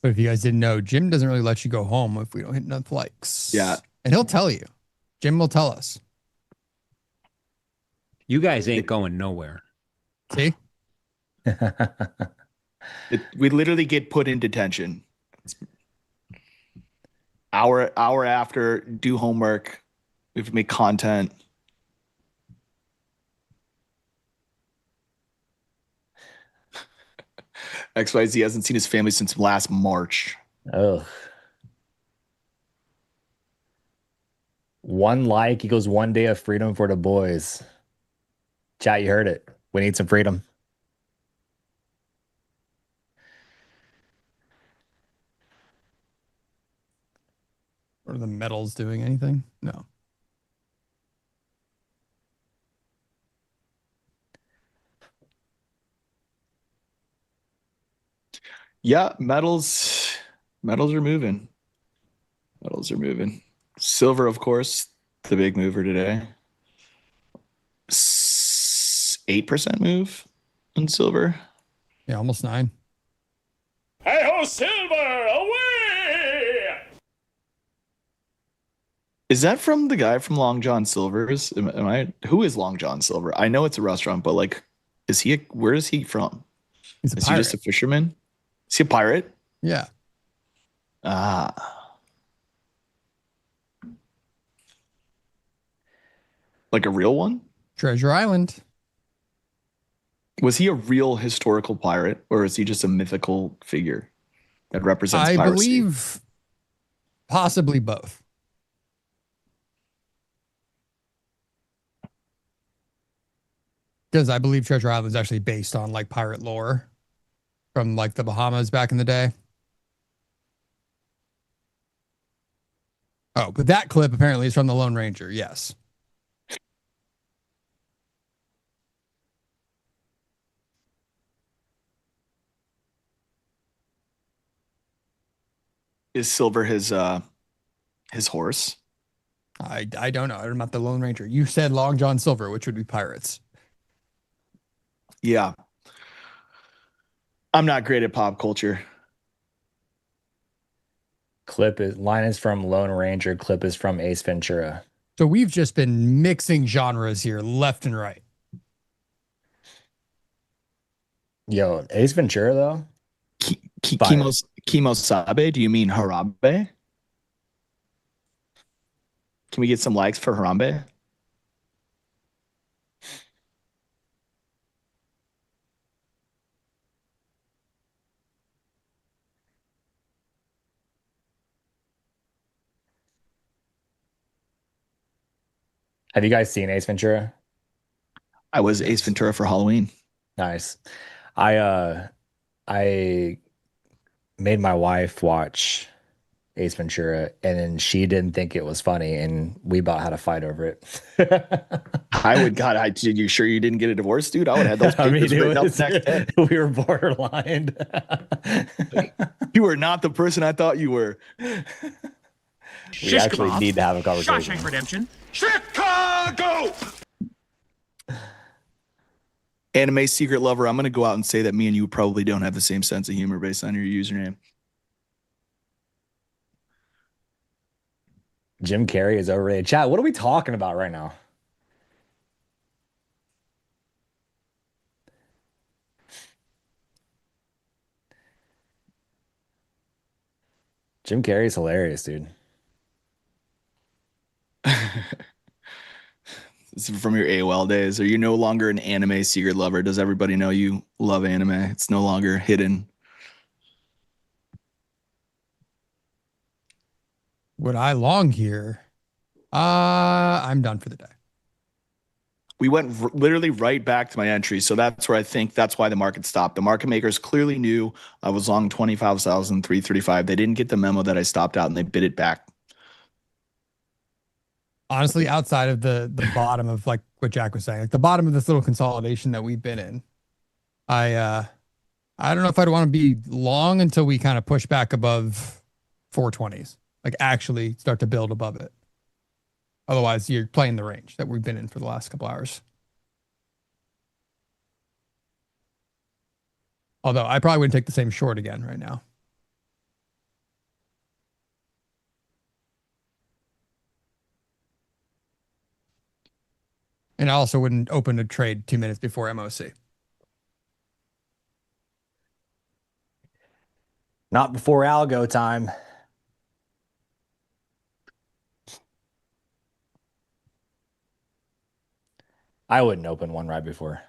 But if you guys didn't know, Jim doesn't really let you go home if we don't hit enough likes. Yeah. And he'll tell you. Jim will tell us. You guys ain't going nowhere. See? We literally get put in detention. Hour after, do homework. We have to make content. XYZ hasn't seen his family since last March. Oh. One like equals 1 day of freedom for the boys. Chat, you heard it. We need some freedom. Are the metals doing anything? No. Yeah, metals are moving. Metals are moving. Silver, of course, the big mover today. 8% move in silver. Yeah, almost 9. Hey ho, silver, away! Is that from the guy from Long John Silver's? Who is Long John Silver? I know it's a restaurant, but like, where is he from? He's a Is pirate. he just a fisherman? Is he a pirate? Yeah. Like a real one? Treasure Island. Was he a real historical pirate, or is he just a mythical figure that represents I piracy? believe possibly both. Because I believe Treasure Island is actually based on like pirate lore from like the Bahamas back in the day. Oh, but that clip apparently is from the Lone Ranger. Yes. Is Silver his horse? I don't know. I'm not the Lone Ranger. You said Long John Silver, which would be pirates. Yeah. I'm not great at pop culture. Line is from Lone Ranger. Clip is from Ace Ventura. So we've just been mixing genres here, left and right. Yo, Ace Ventura though. Kimosabe? Do you mean Harambe? Can we get some likes for Harambe? Have you guys seen Ace Ventura? I was Ace Ventura for Halloween. Nice. I made my wife watch Ace Ventura, and then she didn't think it was funny, and we about had a fight over it. Did you sure you didn't get a divorce, dude? I would have had those papers written up next day. We were borderline. You are not the person I thought you were. We actually need to have a conversation. Shawshank Redemption. Chicago! Anime secret lover, I'm going to go out and say that me and you probably don't have the same sense of humor based on your username. Jim Carrey is overrated. Chat, what are we talking about right now? Jim Carrey's hilarious, dude. This is from your AOL days. Are you no longer an anime secret lover? Does everybody know you love anime? It's no longer hidden. Would I long here? I'm done for the day. We went literally right back to my entry. So that's where I think that's why the market stopped. The market makers clearly knew I was long 25,335. They didn't get the memo that I stopped out, and they bid it back. Honestly, outside of the bottom of like what Jack was saying, like the bottom of this little consolidation that we've been in, I don't know if I'd want to be long until we kind of push back above 420s, like actually start to build above it. Otherwise, you're playing the range that we've been in for the last couple hours. Although I probably wouldn't take the same short again right now. And I also wouldn't open a trade 2 minutes before MOC. Not before algo time. I wouldn't open one right before.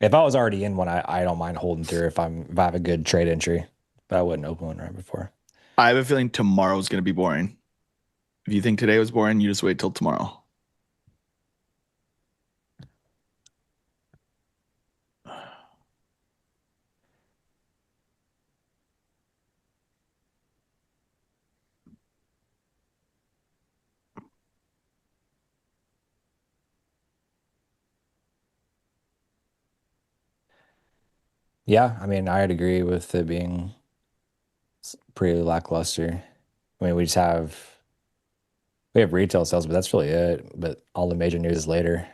If I was already in one, I don't mind holding through if I have a good trade entry, but I wouldn't open one right before. I have a feeling tomorrow's going to be boring. If you think today was boring, you just wait till tomorrow. Yeah, I mean, I'd agree with it being pretty lackluster. I mean, we have retail sales, but that's really it. But all the major news is later.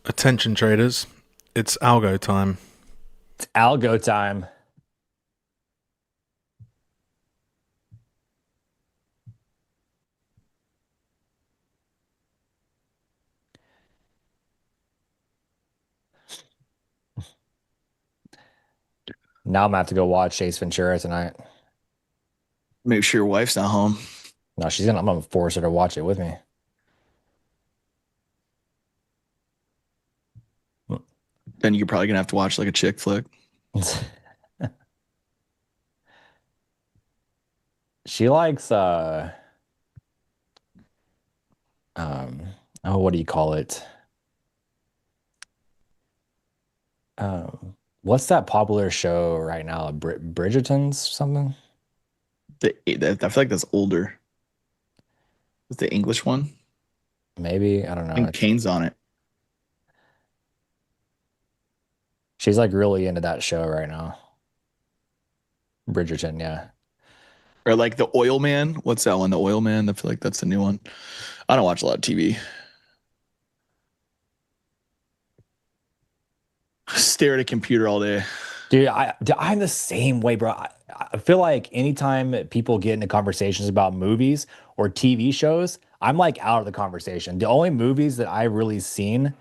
Attention traders, it's algo time. It's algo time. Now I'm gonna have to go watch Ace Ventura tonight. Make sure your wife's not home. No, I'm gonna force her to watch it with me. Then you're probably gonna have to watch like a chick flick. She likes what do you call it? What's that popular show right now? Bridgerton's something? I feel like that's older. Is the English one? Maybe, I don't know. I think Kane's on it. She's like really into that show right now. Bridgerton, yeah. Or like The Oil Man. What's that one? The Oil Man. I feel like that's the new one. I don't watch a lot of TV. Stare at a computer all day. Dude, I'm the same way, bro. I feel like anytime people get into conversations about movies or TV shows, I'm like out of the conversation. The only movies that I've really seen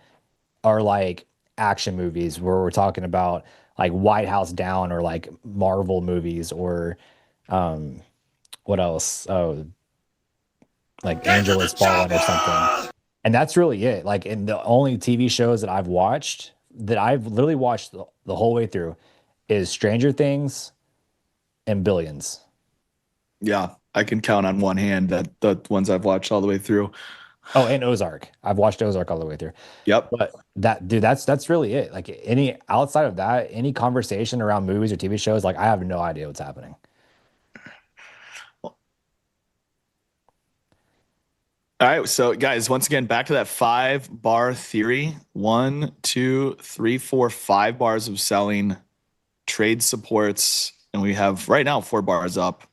are like action movies where we're talking about like White House Down or like Marvel movies or what else? Oh, like Angel Has Fallen or something. And that's really it. Like, in the only TV shows that I've watched that I've literally watched the whole way through is Stranger Things and Billions. Yeah, I can count on one hand that the ones I've watched all the way through. Oh, and Ozark. I've watched Ozark all the way through. Yep. But that's really it. Like, any outside of that, any conversation around movies or TV shows, like, I have no idea what's happening. All right, so guys, once again, back to that 5-bar theory. 1, 2, 3, 4, 5 bars of selling, trade supports, and we have right now 4 bars up.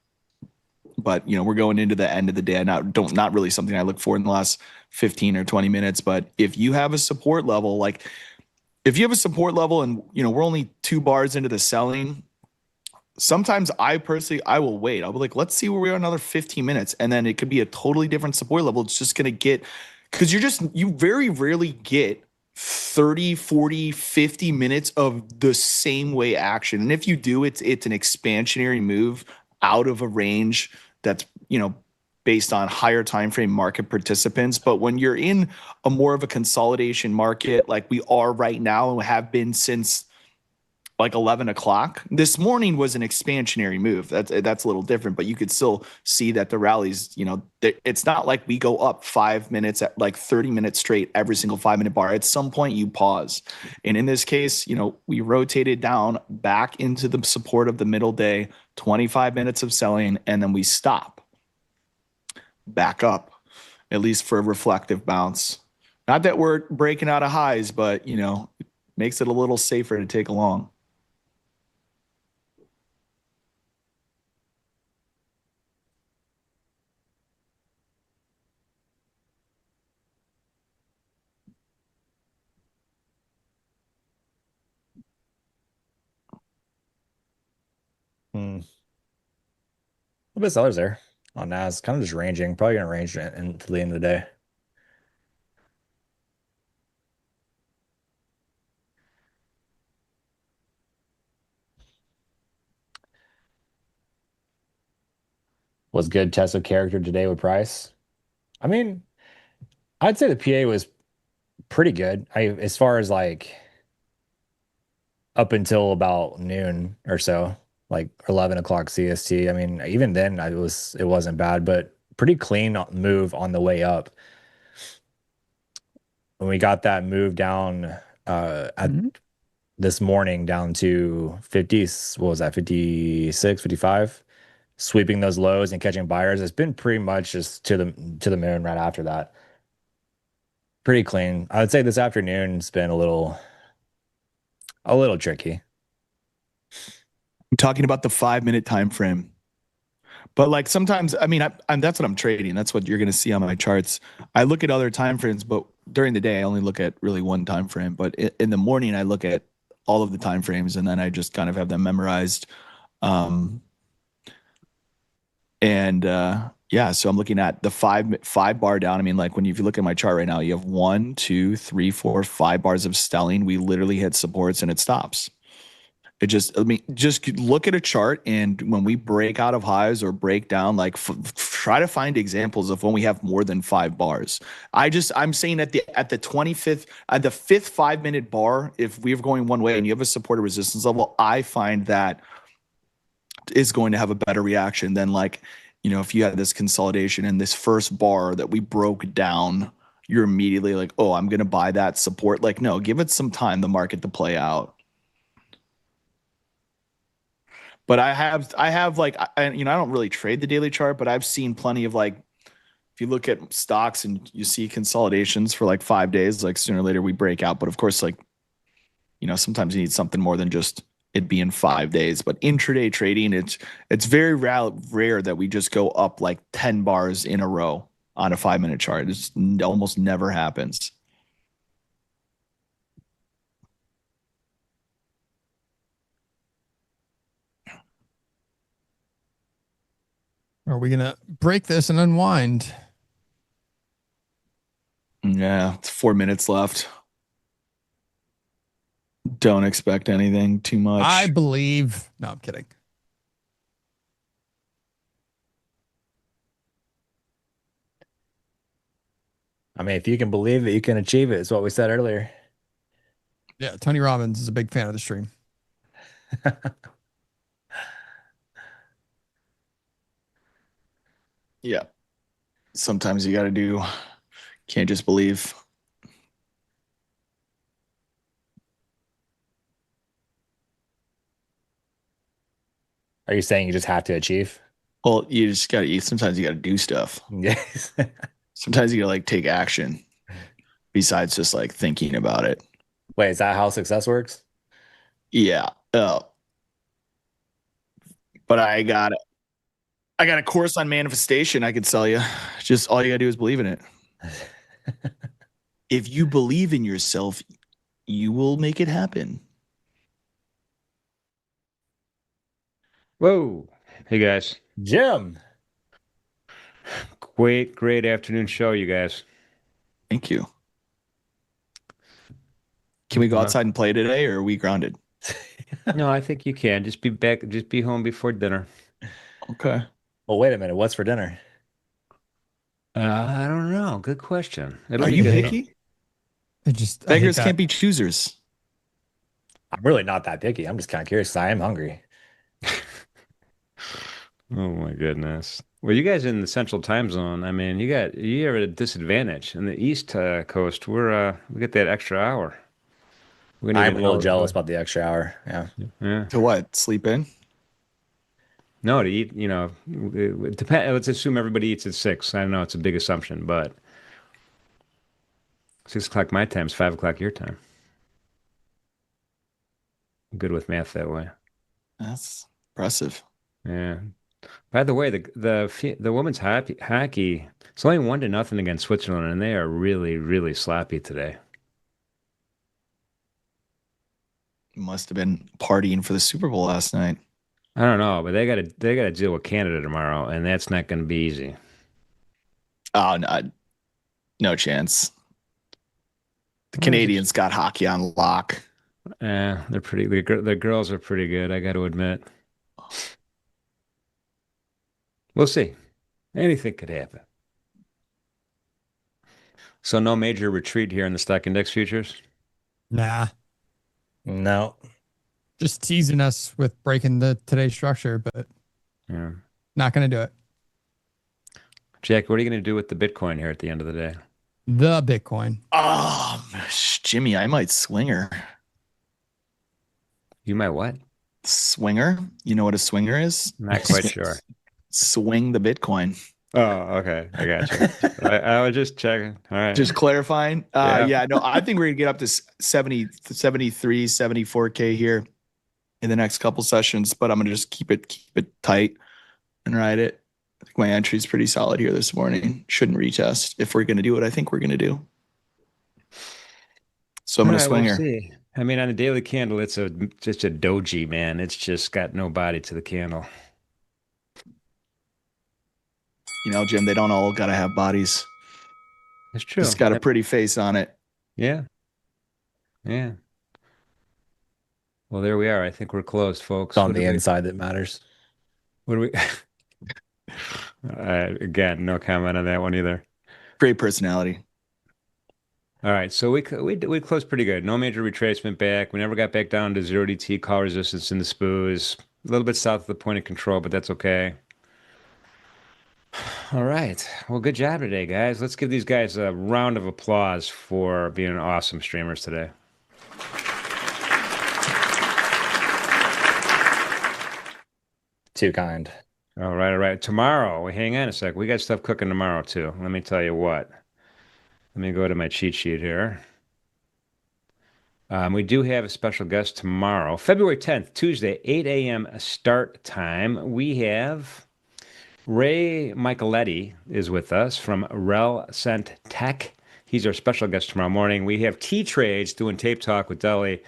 But we're going into the end of the day. Not really something I look for in the last 15 or 20 minutes. But if you have a support level, and we're only 2 bars into the selling, sometimes I will wait. I'll be like, let's see where we are another 15 minutes. And then it could be a totally different support level. It's just going to get, because you very rarely get 30, 40, 50 minutes of the same way action. And if you do, it's an expansionary move out of a range that's, based on higher time frame market participants. But when you're in a more of a consolidation market like we are right now and have been since like 11 o'clock. This morning was an expansionary move. That's a little different, but you could still see that the rallies, it's not like we go up 5 minutes at like 30 minutes straight every single 5-minute bar. At some point you pause. And in this case, we rotated down back into the support of the middle day, 25 minutes of selling, and then we stop back up, at least for a reflective bounce. Not that we're breaking out of highs, but, it makes it a little safer to take along. A little bit sellers there on Nas, kind of just ranging, probably gonna range until the end of the day. Was good test of character today with Price. I mean, I'd say the PA was pretty good. As far as like up until about noon or so, like 11 o'clock CST. I mean, even then it wasn't bad, but pretty clean move on the way up. When we got that move down at this morning down to 50, what was that, 56, 55, sweeping those lows and catching buyers, it's been pretty much just to the moon right after that. Pretty clean. I would say this afternoon it's been a little A little tricky. I'm talking about the 5-minute time frame. But like sometimes, I mean, I'm that's what I'm trading. That's what you're going to see on my charts. I look at other time frames, but during the day, I only look at really one time frame. But in the morning, I look at all of the time frames, and then I just kind of have them memorized. Yeah, so I'm looking at the five bar down. I mean, like if you look at my chart right now, you have 1, 2, 3, 4, 5 bars of selling. We literally hit supports and it stops. Just look at a chart, and when we break out of highs or break down, like try to find examples of when we have more than 5 bars. I'm saying at the 25th, at the 5th 5-minute bar, if we're going one way and you have a support or resistance level, I find that is going to have a better reaction than if you had this consolidation and this first bar that we broke down, you're immediately like, oh, I'm going to buy that support. Like, no, give it some time, the market to play out. But I don't really trade the daily chart, but I've seen plenty of if you look at stocks and you see consolidations for 5 days, sooner or later we break out. But of course, sometimes you need something more than just it being 5 days. But intraday trading, it's very rare that we just go up 10 bars in a row on a 5-minute chart. It almost never happens. Are we going to break this and unwind? Yeah, it's 4 minutes left. Don't expect anything too much. I believe. No, I'm kidding. I mean, if you can believe it, you can achieve it. Is what we said earlier. Yeah, Tony Robbins is a big fan of the stream. Yeah. Sometimes you got to can't just believe. Are you saying you just have to achieve? Well, sometimes you got to do stuff. Yes. Sometimes you got to take action besides just thinking about it. Wait, is that how success works? Yeah. But I got a course on manifestation I could sell you. Just all you gotta do is believe in it. If you believe in yourself, you will make it happen. Whoa. Hey, guys. Jim. Great afternoon show, you guys. Thank you. Can we go outside and play today, or are we grounded? No, I think you can. Just be home before dinner. Okay. Well, wait a minute. What's for dinner? I don't know. Good question. Are you picky? Beggars can't be choosers. I'm really not that picky. I'm just kind of curious. I am hungry. Oh my goodness. Well, you guys in the central time zone, I mean, you're at a disadvantage. In the East Coast, we get that extra hour. I'm a little jealous about the extra hour. Yeah. To what? Sleep in? No, to eat, it depends. Let's assume everybody eats at 6. I don't know, it's a big assumption, but 6 o'clock my time is 5 o'clock your time. I'm good with math that way. That's impressive. Yeah. By the way, the women's hockey, it's only 1-0 against Switzerland, and they are really, really sloppy today. Must have been partying for the Super Bowl last night. I don't know, but they got to deal with Canada tomorrow, and that's not going to be easy. Oh, no chance. The Canadians got hockey on lock. They're pretty. The girls are pretty good, I got to admit. We'll see. Anything could happen. So no major retreat here in the stock index futures? Nah. No. Just teasing us with breaking today's structure, but yeah, not going to do it. Jack, what are you going to do with the Bitcoin here at the end of the day? The Bitcoin. Oh, Jimmy, I might swinger. You might what? Swinger? You know what a swinger is? Not quite sure. Swing the Bitcoin. Oh, okay. I got you. I was just checking. All right. Just clarifying. Yeah. Yeah, no, I think we're gonna get up to 70, 73, 74K here in the next couple sessions, but I'm gonna just keep it tight and ride it. I think my entry is pretty solid here this morning. Shouldn't retest if we're gonna do what I think we're gonna do. So I'm gonna swing we'll her. See. I mean, on the daily candle, it's just a doji, man. It's just got no body to the candle. You know, Jim, they don't all gotta have bodies. It's true. Just got a pretty face on it. Yeah. Yeah. Well, there we are. I think we're closed, folks. It's on the inside that matters. What do we? Again, no comment on that one either. Great personality. All right, so we closed pretty good. No major retracement back. We never got back down to 0 DT call resistance in the SPOOs. A little bit south of the point of control, but that's okay. All right. Well, good job today, guys. Let's give these guys a round of applause for being awesome streamers today. Too kind. All right, all right. Tomorrow, hang on a sec. We got stuff cooking tomorrow, too. Let me tell you what. Let me go to my cheat sheet here. We do have a special guest tomorrow, February 10th, Tuesday, 8 a.m. start time. We have Ray Micheletti is with us from RelCent Tech. He's our special guest tomorrow morning. We have T-Trades doing Tape Talk with Deli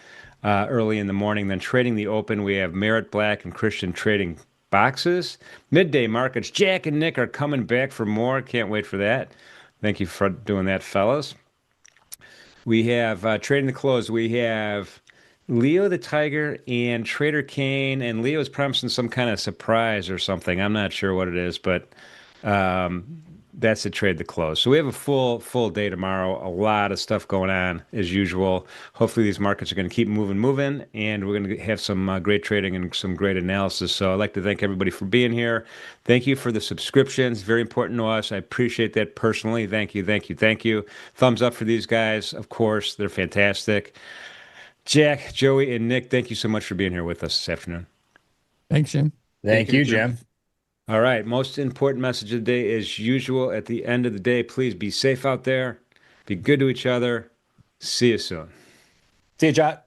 early in the morning. Then Trading the Open, we have Merritt Black and Christian trading boxes. Midday markets, Jack and Nick are coming back for more. Can't wait for that. Thank you for doing that, fellas. We have Trading the Close. We have Leo the Tiger and Trader Kane. And Leo's promising some kind of surprise or something. I'm not sure what it is, but that's the Trade the Close. So we have a full day tomorrow. A lot of stuff going on as usual. Hopefully these markets are going to keep moving, and we're going to have some great trading and some great analysis. So I'd like to thank everybody for being here. Thank you for the subscriptions. Very important to us. I appreciate that personally. Thank you. Thumbs up for these guys. Of course, they're fantastic. Jack, Joey, and Nick, thank you so much for being here with us this afternoon. Thanks, Jim. Thank you, Jim. All right. Most important message of the day, as usual, at the end of the day, please be safe out there. Be good to each other. See you soon. See you, chat.